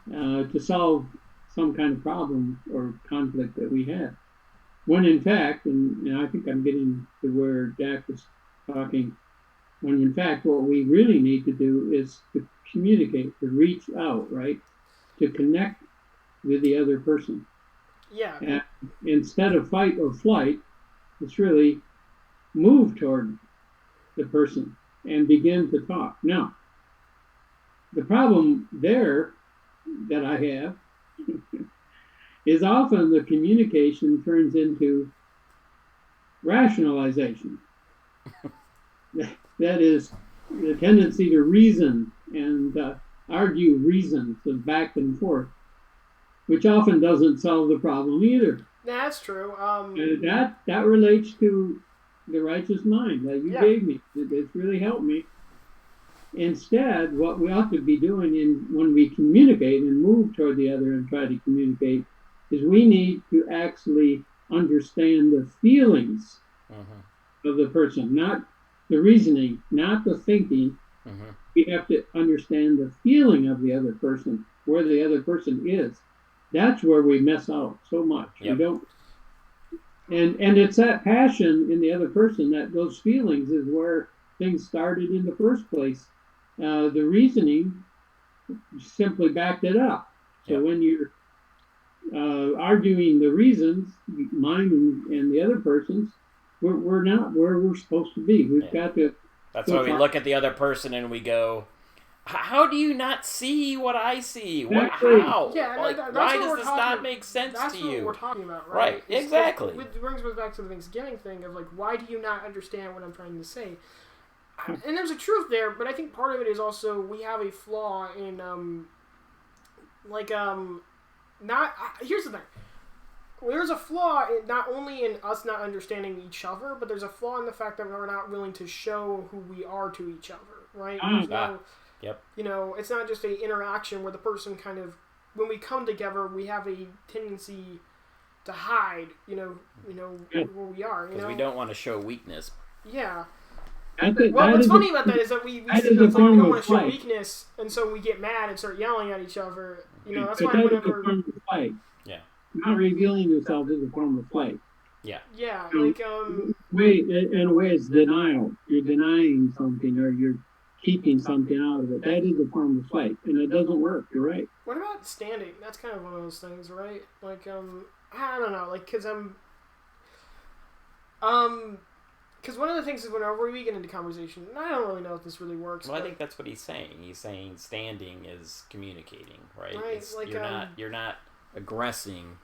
to solve some kind of problem or conflict that we have. When in fact, and I think I'm getting to where Jack was talking, when in fact what we really need to do is to communicate, to reach out, right? To connect with the other person. Yeah. And instead of fight or flight, it's really move toward the person and begin to talk. Now, the problem there that I have is often the communication turns into rationalization. That is the tendency to reason and argue reasons and back and forth, which often doesn't solve the problem either. That's true. That relates to the righteous mind that you gave me. It's really helped me. Instead, what we ought to be doing when we communicate and move toward the other and try to communicate is we need to actually understand the feelings of the person, not the reasoning, not the thinking. We have to understand the feeling of the other person, where the other person is. That's where we mess out so much. Yep. We don't. And it's that passion in the other person, that those feelings is where things started in the first place. The reasoning simply backed it up. So when you're arguing the reasons, mine and the other person's, we're not where we're supposed to be. We've got to. That's why we look at the other person and we go, how do you not see what I see? How? Yeah, like, why does this not make sense to you? That's what we're talking about, right? Right, exactly. It brings us back to the Thanksgiving thing of, like, why do you not understand what I'm trying to say? And there's a truth there, but I think part of it is also we have a flaw in, here's the thing. There's a flaw not only in us not understanding each other, but there's a flaw in the fact that we're not willing to show who we are to each other, right? Yep. It's not just an interaction where the person kind of, when we come together, we have a tendency to hide, where we are. Because we don't want to show weakness. Yeah. What's funny about that is that we don't want to show weakness, and so we get mad and start yelling at each other. That's why whenever... Yeah. Not revealing yourself is a form of fight. Yeah. Yeah, in a way, it's denial. You're denying something, or you're keeping something out of it. That is a form of fight, and it doesn't work. You're right. What about standing? That's kind of one of those things, right? Like, I don't know, like, because because one of the things is whenever we get into conversation, and I don't really know if this really works. Well, I think that's what he's saying. He's saying standing is communicating, right? Like, you're not aggressing.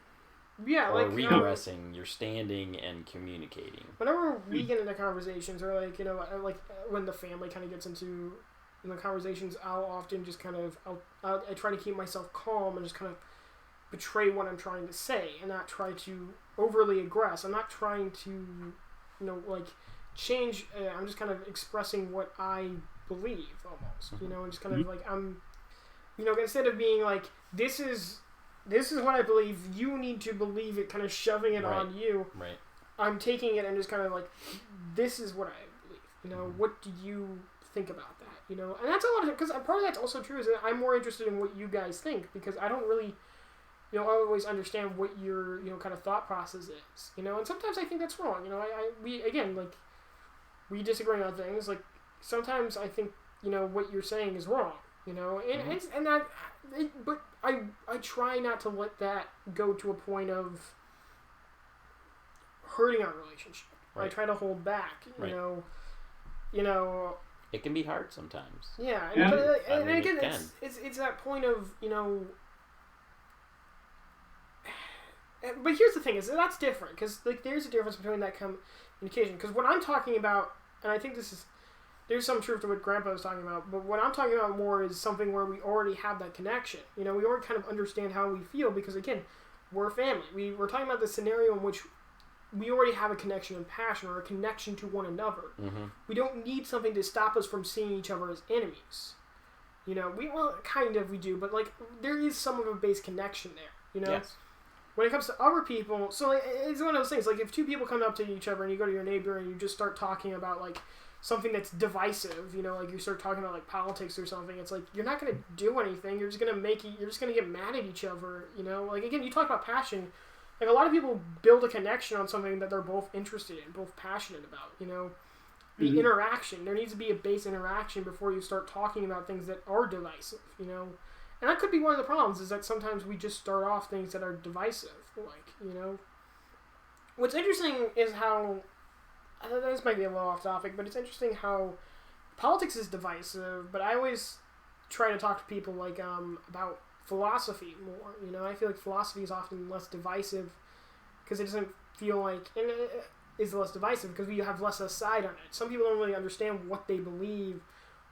Yeah, or regressing, you're standing and communicating. Whenever we get into conversations, or like when the family kind of gets into conversations, I'll often just kind of I try to keep myself calm and just kind of portray what I'm trying to say, and not try to overly aggress. I'm not trying to change. I'm just kind of expressing what I believe almost, you know, and just kind of like you know, instead of being like this is what I believe, you need to believe it, kind of shoving it on you. Right. I'm taking it and just kind of like, this is what I believe. You know, what do you think about that? You know, and that's a lot of, because part of that's also true is that I'm more interested in what you guys think, because I don't really, you know, always understand what your, you know, kind of thought process is. You know, and sometimes I think that's wrong. You know, we disagree on things. Like sometimes I think, you know, what you're saying is wrong. You know, but I try not to let that go to a point of hurting our relationship. Right. I try to hold back. You know. It can be hard sometimes. Yeah, and again, it's that point of, you know. But here's the thing: is that's different, because like there's a difference between that communication. Because what I'm talking about, and I think there's some truth to what Grandpa was talking about, but what I'm talking about more is something where we already have that connection. You know, we already kind of understand how we feel, because again, we're family. We're talking about the scenario in which we already have a connection and passion, or a connection to one another. Mm-hmm. We don't need something to stop us from seeing each other as enemies. You know, we do, but like there is some of a base connection there. You know, yes. When it comes to other people, so like it's one of those things. Like if two people come up to each other and you go to your neighbor and you just start talking about like something that's divisive, you know, like you start talking about like politics or something, it's like you're not going to do anything. You're just going to get mad at each other, you know. Like again, you talk about passion. Like a lot of people build a connection on something that they're both interested in, both passionate about, you know. The interaction. There needs to be a base interaction before you start talking about things that are divisive, you know. And that could be one of the problems, is that sometimes we just start off things that are divisive, like, you know. What's interesting is how, this might be a little off topic, but it's interesting how politics is divisive, but I always try to talk to people like about philosophy more. You know, I feel like philosophy is often less divisive because it doesn't feel like, and it is less divisive because we have less side on it. Some people don't really understand what they believe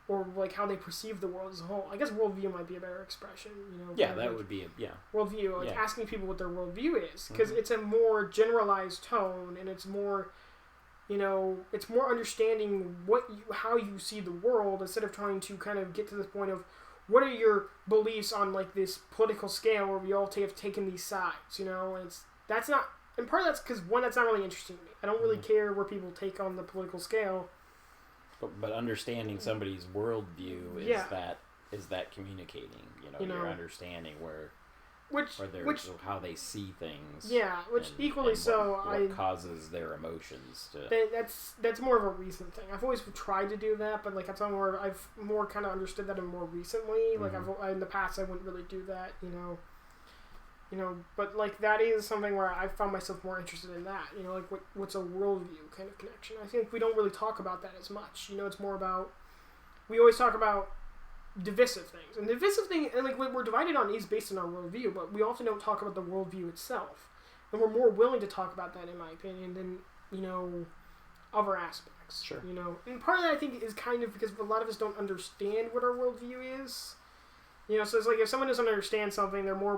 or like how they perceive the world as a whole. I guess worldview might be a better expression. You know, yeah, that would be worldview. Like asking people what their worldview is, because it's a more generalized tone, and it's more, you know, it's more understanding how you see the world, instead of trying to kind of get to this point of what are your beliefs on like this political scale where we all have taken these sides, you know. And that's not, and part of that's because one, that's not really interesting to me. I don't really care where people take on the political scale. But understanding somebody's worldview is that communicating, you know, you're understanding how they see things. Yeah, which and, equally and so what causes their emotions to. That's more of a recent thing. I've always tried to do that, but like I've more kind of understood that more recently. Like in the past I wouldn't really do that, you know. You know, but like that is something where I found myself more interested in that. You know, like what's a worldview kind of connection. I think we don't really talk about that as much. You know, it's more about, we always talk about divisive things, and divisive thing, and like what we're divided on is based on our worldview, but we often don't talk about the worldview itself, and we're more willing to talk about that, in my opinion, than, you know, other aspects. Sure. You know, and part of that I think is kind of because a lot of us don't understand what our worldview is. You know, so it's like if someone doesn't understand something, they're more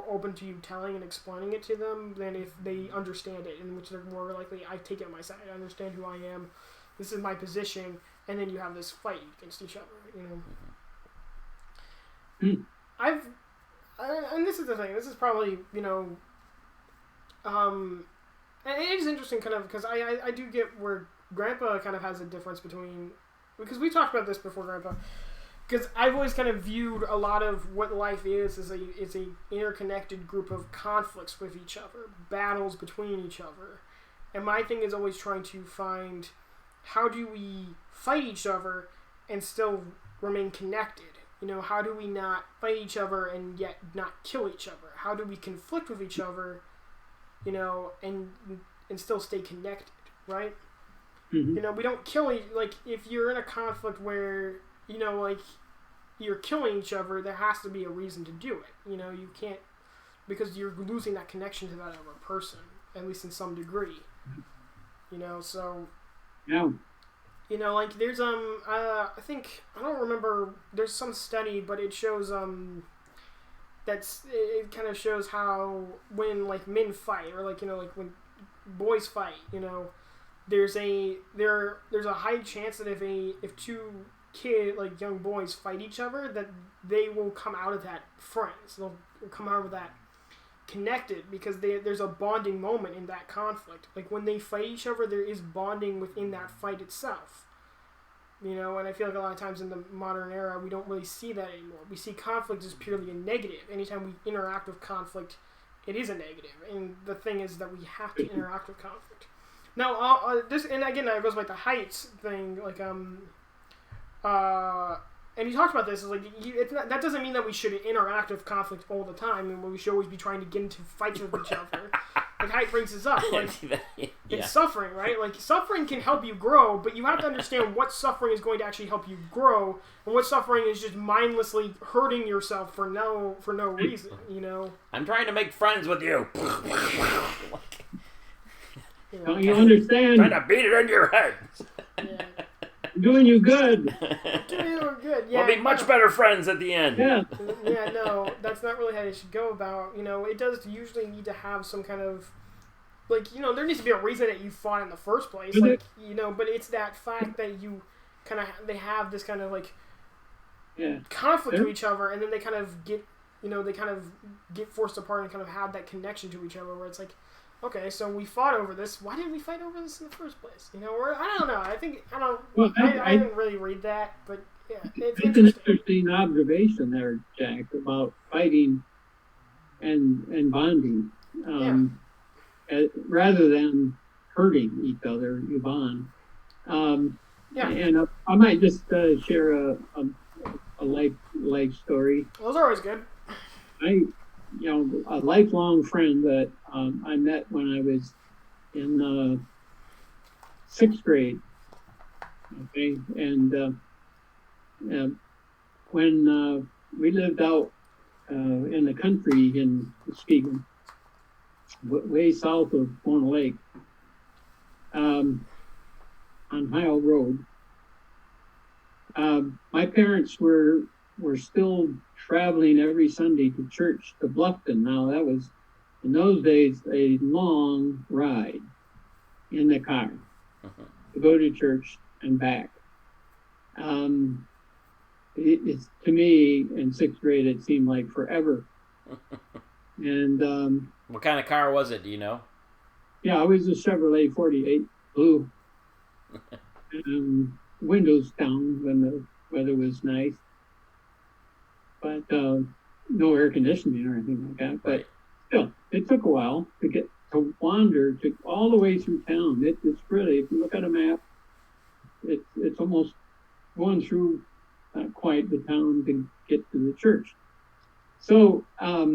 open to you telling and explaining it to them than if they understand it, in which they're more likely, I take it on my side, I understand who I am, this is my position, and then you have this fight against each other, you know. And this is the thing, this is probably, you know, and it is interesting kind of, because I do get where Grandpa kind of has a difference between, because we talked about this before, Grandpa, because I've always kind of viewed a lot of what life is as a interconnected group of conflicts with each other, battles between each other. And my thing is always trying to find, how do we fight each other and still remain connected? You know, how do we not fight each other and yet not kill each other? How do we conflict with each other, you know, and still stay connected, right? Mm-hmm. You know, we don't kill like, if you're in a conflict where, you know, like, you're killing each other, there has to be a reason to do it. You know, you can't, because you're losing that connection to that other person, at least in some degree. You know, so... Yeah. You know, like, there's, I think, I don't remember, there's some study, but it shows, it kind of shows how when, like, men fight, or, like, you know, like, when boys fight, you know, there's a high chance that if two young boys fight each other, that they will come out of that friends. They'll come out of that connected because there's a bonding moment in that conflict. Like when they fight each other, there is bonding within that fight itself. And I feel like a lot of times in the modern era, we don't really see that anymore. We see conflict as purely a negative. Anytime we interact with conflict, it is a negative. And the thing is that we have to interact with conflict. Now, and again, that goes like the heights thing, like, and he talked about this, is like, that doesn't mean that we should interact with conflict all the time, and we should always be trying to get into fights with each other. Like, height brings us up. Like, it's suffering, right? Like, suffering can help you grow, but you have to understand what suffering is going to actually help you grow, and what suffering is just mindlessly hurting yourself for no reason, I'm trying to make friends with you. Don't you understand? Trying to beat it in your head. Yeah. I'm doing you good. Doing you good. Yeah, we'll be much better friends at the end. Yeah. Yeah, no, that's not really how you should go about. It does usually need to have some kind of, like, there needs to be a reason that you fought in the first place. Like, but it's that fact that you they have this kind of, like, conflict to each other, and then they kind of get, get forced apart and kind of have that connection to each other where it's like, okay, so we fought over this. Why did we fight over this in the first place? I don't know. I didn't really read that, but yeah, it's an interesting observation there, Jack, about fighting and bonding, rather than hurting each other. You bond. And I might just share a life story. Those are always good. A lifelong friend that I met when I was in 6th grade. Okay, and when we lived out in the country in Muskegon, way south of Bona Lake, on Heil Road, my parents were still traveling every Sunday to church to Bluffton. Now that was, in those days, a long ride in the car to go to church and back. It's, to me, in 6th grade, it seemed like forever. And what kind of car was it? Do you know? Yeah, it was a Chevrolet 48 blue. Windows down when the weather was nice. But no air conditioning or anything like that. But still, it took a while to get to wander all the way through town. It's really, if you look at a map, it's almost going through not quite the town to get to the church. So at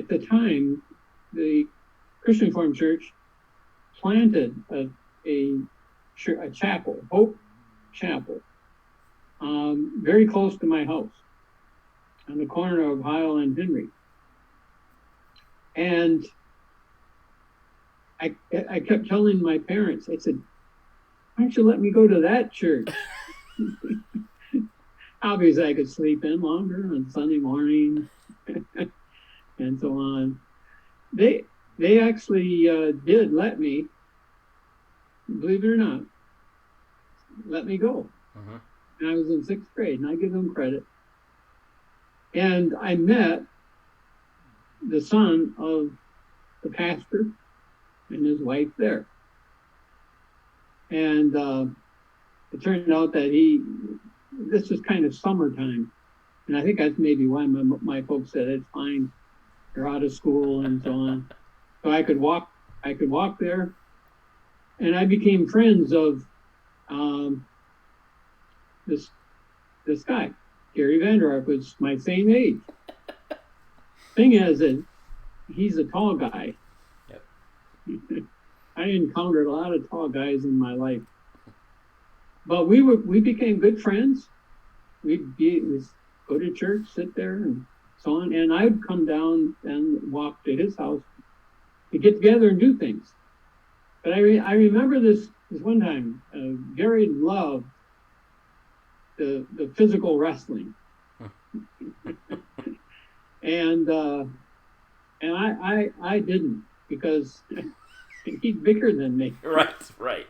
the time, the Christian Reformed Church planted a chapel, Hope Chapel, very close to my house, on the corner of Heil and Henry. And I kept telling my parents, I said, why don't you let me go to that church? Obviously, I could sleep in longer on Sunday morning and so on. They actually did let me, believe it or not, let me go. Mm-hmm. And I was in 6th grade, and I give them credit. And I met the son of the pastor and his wife there. And it turned out that this was kind of summertime. And I think that's maybe why my folks said, it's fine, you're out of school and so on. So I could walk there. And I became friends of this guy. Gary Vanderarp was my same age. Thing is that he's a tall guy. Yep. I encountered a lot of tall guys in my life. But we became good friends. We'd go to church, sit there, and so on. And I'd come down and walk to his house to get together and do things. But I remember this one time. Gary loved the physical wrestling, and I didn't, because he's bigger than me. Right.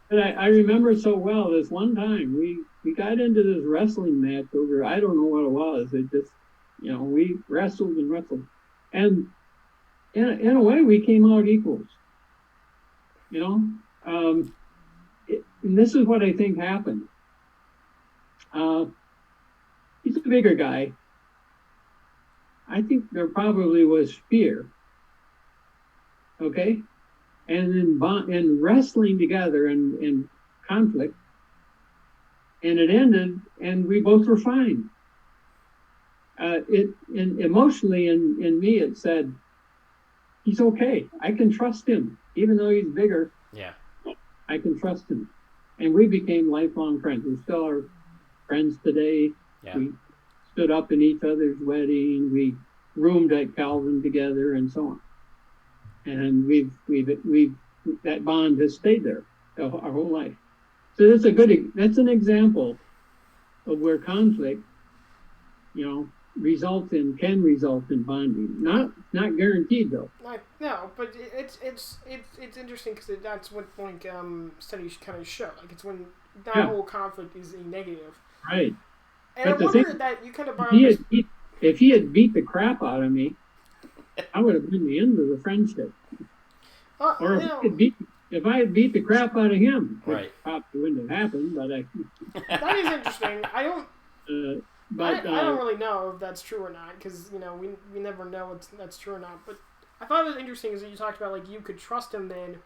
But I remember so well this one time we got into this wrestling match over, I don't know what it was. It just, we wrestled and wrestled. And in a way, we came out equals, you know. And this is what I think happened. He's a bigger guy. I think there probably was fear. Okay? And in wrestling together in conflict, and it ended, and we both were fine. Emotionally in me, it said, he's okay. I can trust him, even though he's bigger. Yeah, I can trust him, and we became lifelong friends. We still are friends today. yeah. We stood up in each other's wedding. We roomed at Calvin together, and so on. And we've that bond has stayed there our whole life. So that's an example of where conflict, can result in bonding. Not guaranteed though. No, but it's interesting because that's what studies kind of show. Like it's when that whole conflict is a negative. Right. And I wonder that you kind of brought if he had beat the crap out of me, I would have been the end of the friendship. Or if I had beat the crap out of him, right? Probably wouldn't have happened. But that is interesting. I don't. I don't really know if that's true or not because we never know if that's true or not. But I thought it was interesting is that you talked about like you could trust him then,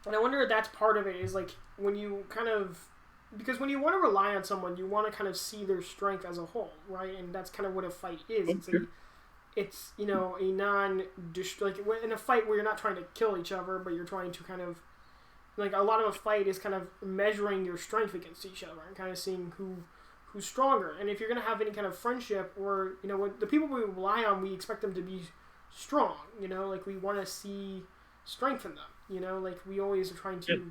and I wonder if that's part of it is like when you kind of. Because when you want to rely on someone, you want to kind of see their strength as a whole, right? And that's kind of what a fight is. It's a like in a fight where you're not trying to kill each other, but you're trying to kind of like a lot of a fight is kind of measuring your strength against each other and kind of seeing who's stronger. And if you're gonna have any kind of friendship or when the people we rely on, we expect them to be strong. Like we want to see strength in them. Like we always are trying to. Yep.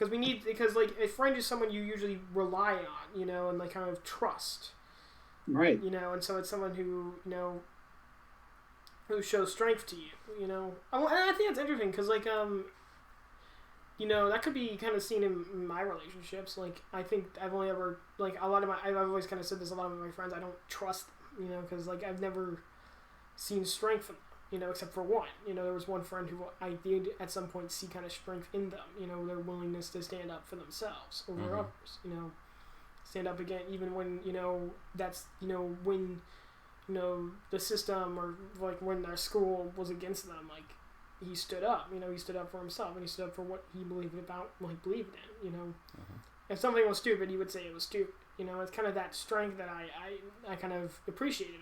Because like a friend is someone you usually rely on, and like kind of trust, right? And so it's someone who who shows strength to you, And I think that's interesting because like that could be kind of seen in my relationships. Like I think I've only ever like I've always kind of said this a lot of my friends. I don't trust them, because like I've never seen strength in them. Except for one. There was one friend who I did at some point see kind of strength in them. Their willingness to stand up for themselves over others. Stand up again, even when that's when the system or like when their school was against them. Like he stood up. He stood up for himself and he stood up for what he believed believed in. If something was stupid, he would say it was stupid. It's kind of that strength that I kind of appreciated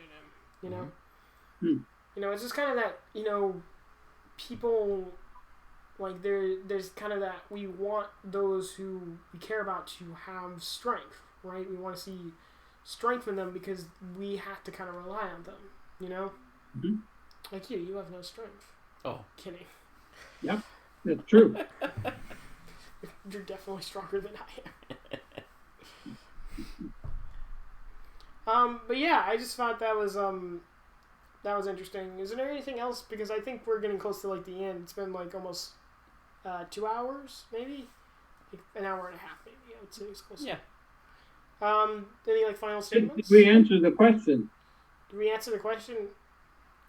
in him. It's just kind of that, people, like, there's kind of that, we want those who we care about to have strength, right? We want to see strength in them because we have to kind of rely on them, Mm-hmm. Like you have no strength. Oh. Kidding. Yep, that's true. You're definitely stronger than I am. But yeah, I just thought that was interesting. Is there anything else? Because I think we're getting close to like the end. It's been like almost 2 hours, maybe like an hour and a half, maybe. I would say it's close. Yeah. Any like final statements? Did we answer the question? Did we answer the question?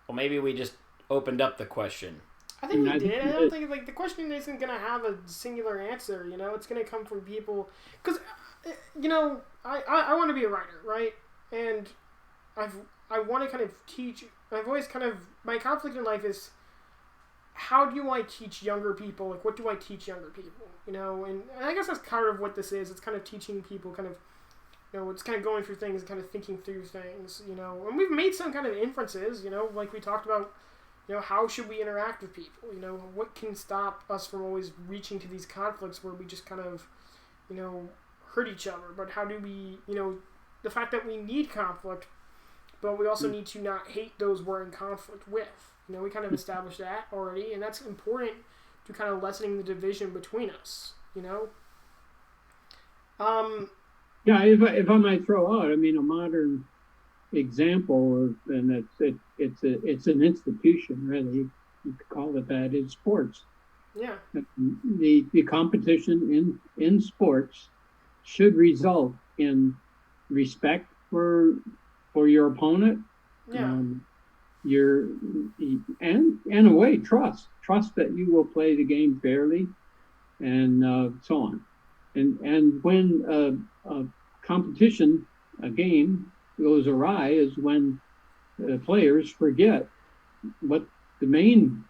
Well, maybe we just opened up the question. I think we did. I don't think like the question isn't gonna have a singular answer. It's gonna come from people because I want to be a writer, right? And I want to kind of teach. I've always kind of my conflict in life is how do I teach younger people? Like, what do I teach younger people? And I guess that's kind of what this is. It's kind of teaching people, kind of, it's kind of going through things, and kind of thinking through things, And we've made some kind of inferences, like we talked about, how should we interact with people? What can stop us from always reaching to these conflicts where we just kind of, hurt each other? But how do we, the fact that we need conflict. But we also need to not hate those we're in conflict with. We kind of established that already, and that's important to kind of lessening the division between us. Yeah, if I might throw out, a modern example, and it's an institution, really. You could call it that, is sports. Yeah. The competition in sports should result in respect for your opponent, Yeah. your and in a way trust that you will play the game fairly, and so on. And when a competition, a game goes awry, is when players forget what the main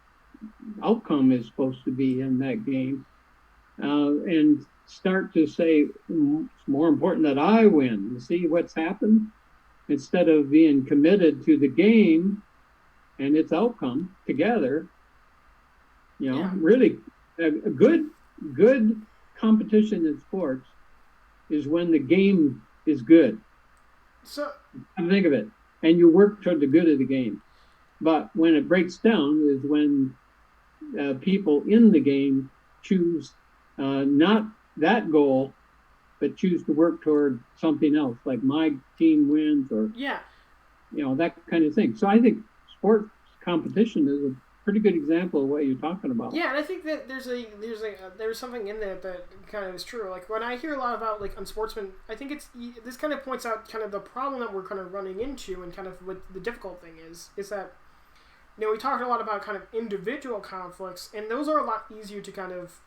outcome is supposed to be in that game, and start to say it's more important that I win. You see what's happened? Instead of being committed to the game and its outcome together, really a good competition in sports is when the game is good. So Think of it, and you work toward the good of the game. But when it breaks down is when people in the game choose not that goal, but choose to work toward something else, like my team wins, or that kind of thing. So I think sports competition is a pretty good example of what you're talking about. Yeah, and I think that there's something in there that kind of is true. Like when I hear a lot about like unsportsmen, I think this kind of points out kind of the problem that we're kind of running into, and kind of what the difficult thing is that we talked a lot about kind of individual conflicts, and those are a lot easier to kind of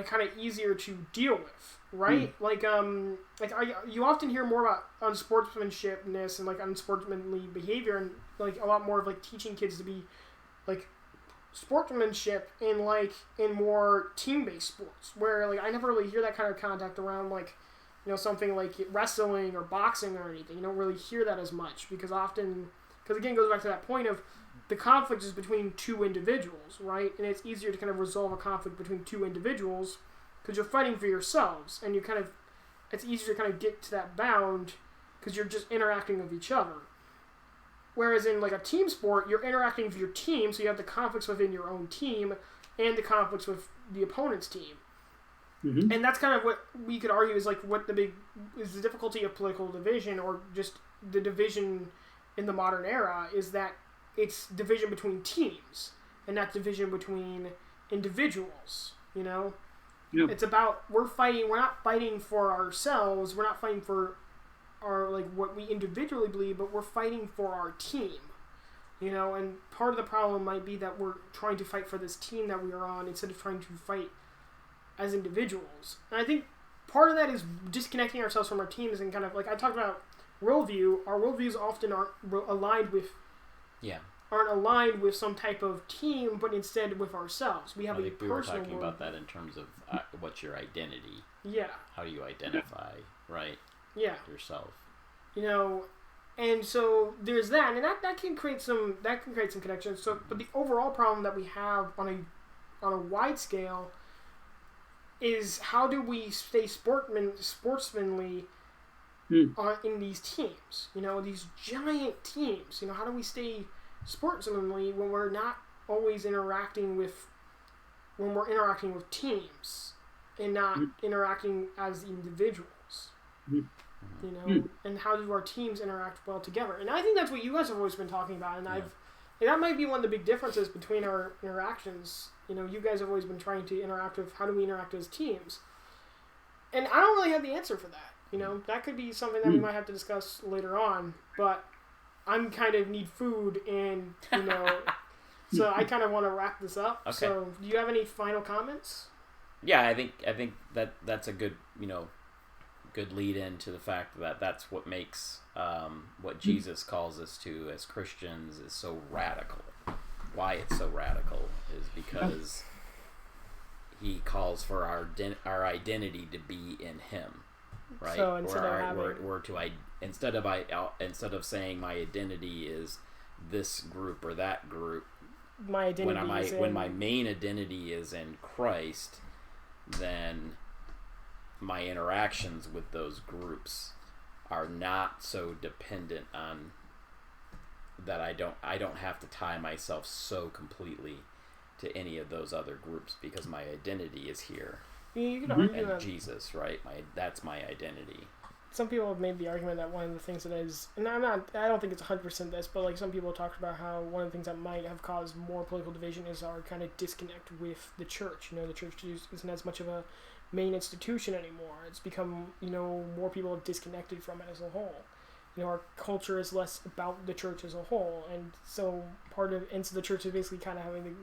kind of easier to deal with, right? You often hear more about unsportsmanshipness and like unsportsmanly behavior, and like a lot more of like teaching kids to be like sportsmanship in more team-based sports, where like I never really hear that kind of contact around like something like wrestling or boxing or anything. You don't really hear that as much because again it goes back to that point of the conflict is between two individuals, right? And it's easier to kind of resolve a conflict between two individuals because you're fighting for yourselves, and it's easier to kind of get to that bound because you're just interacting with each other. Whereas in like a team sport, you're interacting with your team, so you have the conflicts within your own team and the conflicts with the opponent's team. Mm-hmm. And that's kind of what we could argue is like what the difficulty of political division, or just the division in the modern era, is that it's division between teams and not division between individuals, Yep. It's about we're not fighting for ourselves, we're not fighting for our like what we individually believe, but we're fighting for our team. And part of the problem might be that we're trying to fight for this team that we are on instead of trying to fight as individuals. And I think part of that is disconnecting ourselves from our teams, and kind of like I talked about worldview. Our worldviews often aren't aligned with some type of team, but instead with ourselves. We have a personal. We were talking about that in terms of what's your identity. Yeah. How do you identify, right? Yeah. Yourself. And so there's that, and that can create some connections. So, but the overall problem that we have on a wide scale is how do we stay sportsmanly in these teams? These giant teams. How do we stay sportsmanly when we're not always interacting with teams and not interacting as individuals? And how do our teams interact well together? And I think that's what you guys have always been talking about, and that might be one of the big differences between our interactions. You guys have always been trying to interact with how do we interact as teams, and I don't really have the answer for that. That could be something that we might have to discuss later on, but I'm kind of need food, and so I kind of want to wrap this up. Okay. So do you have any final comments? Yeah, I think that's a good good lead into the fact that that's what makes what Jesus calls us to as Christians is so radical. Why it's so radical is because he calls for our identity to be in him, right? So instead instead of saying my identity is this group or that group, my identity when my main identity is in Christ, then my interactions with those groups are not so dependent on that I don't have to tie myself so completely to any of those other groups because my identity is here. You can argue and Jesus, right? That's my identity. some people have made the argument that one of the things that is, and I don't think it's 100% this, but like some people talked about how one of the things that might have caused more political division is our kind of disconnect with the church. The church isn't as much of a main institution anymore. It's become, more people have disconnected from it as a whole. Our culture is less about the church as a whole, and so so the church is basically kind of having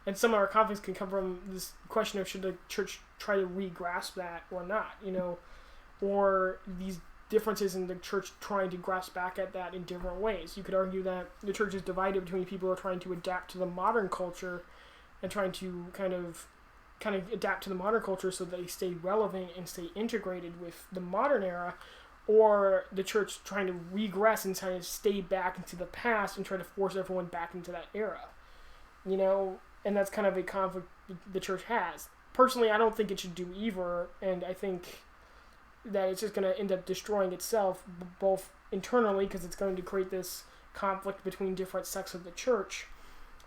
and some of our conflicts can come from this question of should the church try to re-grasp that or not, or these differences in the church trying to grasp back at that in different ways. You could argue that the church is divided between people who are trying to adapt to the modern culture and trying to kind of adapt to the modern culture so that they stay relevant and stay integrated with the modern era, or the church trying to regress and kind of stay back into the past and try to force everyone back into that era. And that's kind of a conflict the church has. Personally, I don't think it should do either, and I think that it's just going to end up destroying itself, both internally, because it's going to create this conflict between different sects of the church,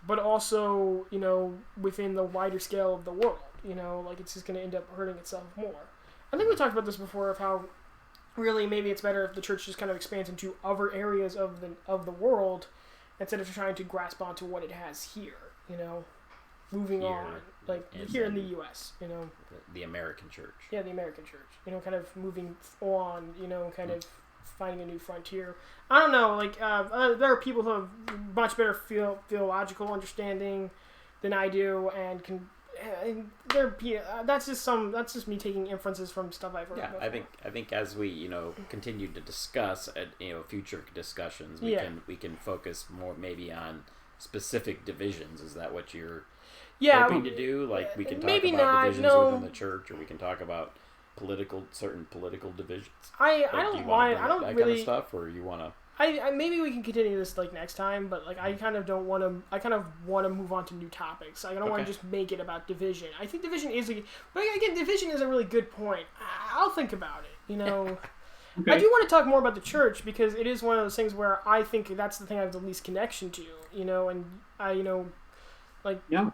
but also, within the wider scale of the world. It's just going to end up hurting itself more. I think we talked about this before, of how really maybe it's better if the church just kind of expands into other areas of the world instead of trying to grasp onto what it has here, moving Here, on, like here in the U.S., The American church. Yeah, the American church, kind of moving on, kind of finding a new frontier. I don't know, there are people who have much better theological understanding than I do, and that's just me taking inferences from stuff I've heard. Yeah, before. I think as we continue to discuss at future discussions, we can focus more maybe on specific divisions. Is that what you're hoping to do? Like we can talk about divisions within the church, or we can talk about certain political divisions. I don't mind. I don't that really kind of stuff, or you want to. I maybe we can continue this next time, but I kind of don't want to. I kind of want to move on to new topics. I don't want to just make it about division. I think division is but again, division is a really good point. I'll think about it. Okay. I do want to talk more about the church because it is one of those things where I think that's the thing I have the least connection to. And I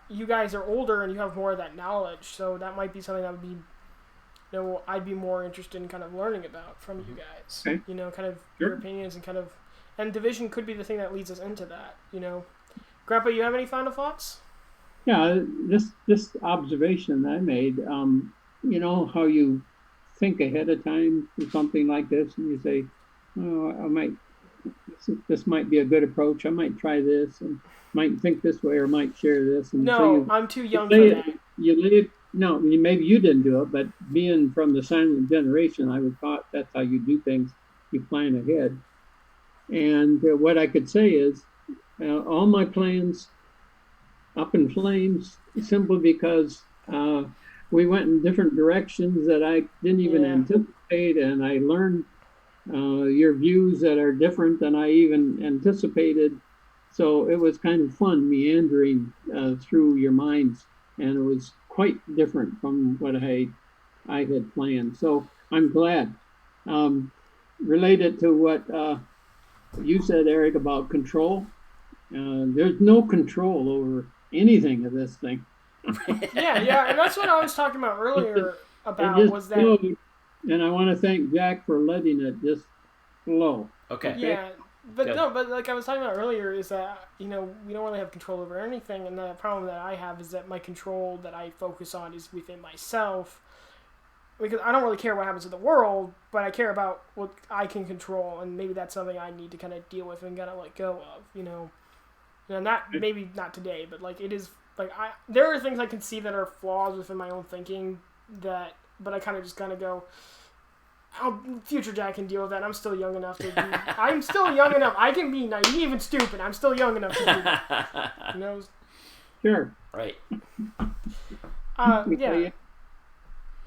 you guys are older and you have more of that knowledge, so that might be something that would be. I'd be more interested in kind of learning about from you guys. Okay. Kind of your opinions and division could be the thing that leads us into that. Grandpa, you have any final thoughts? Yeah, this observation that I made, how you think ahead of time for something like this, and you say, "Oh, this might be a good approach. I might try this, and might think this way, or might share this." And no, I'm too young for that. No, maybe you didn't do it, but being from the silent generation, I would thought that's how you do things. You plan ahead. And what I could say is, all my plans up in flames simply because we went in different directions that I didn't even anticipate, and I learned your views that are different than I even anticipated. So it was kind of fun meandering through your minds, and it was quite different from what I had planned. So I'm glad. Related to what you said, Eric, about control, there's no control over anything of this thing. yeah, and that's what I was talking about earlier was that. Flowed, and I want to thank Jack for letting it just flow. Okay. Yeah. But no, but like I was talking about earlier is that, we don't really have control over anything, and the problem that I have is that my control that I focus on is within myself, because I don't really care what happens in the world, but I care about what I can control, and maybe that's something I need to kind of deal with and kind of let go of, and maybe not today, but it is, there are things I can see that are flaws within my own thinking but I kind of just kind of go, future Jack can deal with that. I'm still young enough to I'm still young enough. I can be naive and stupid. I'm still young enough to do that. Sure. Right. Yeah.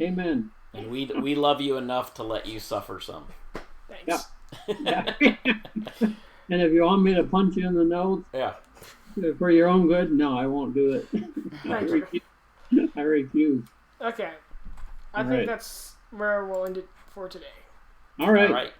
Amen. And we love you enough to let you suffer some. Thanks. Yeah. And if you want me to punch you in the nose, for your own good, no, I won't do it. I refuse. Okay. I think that's where we'll end it for today. All right. All right.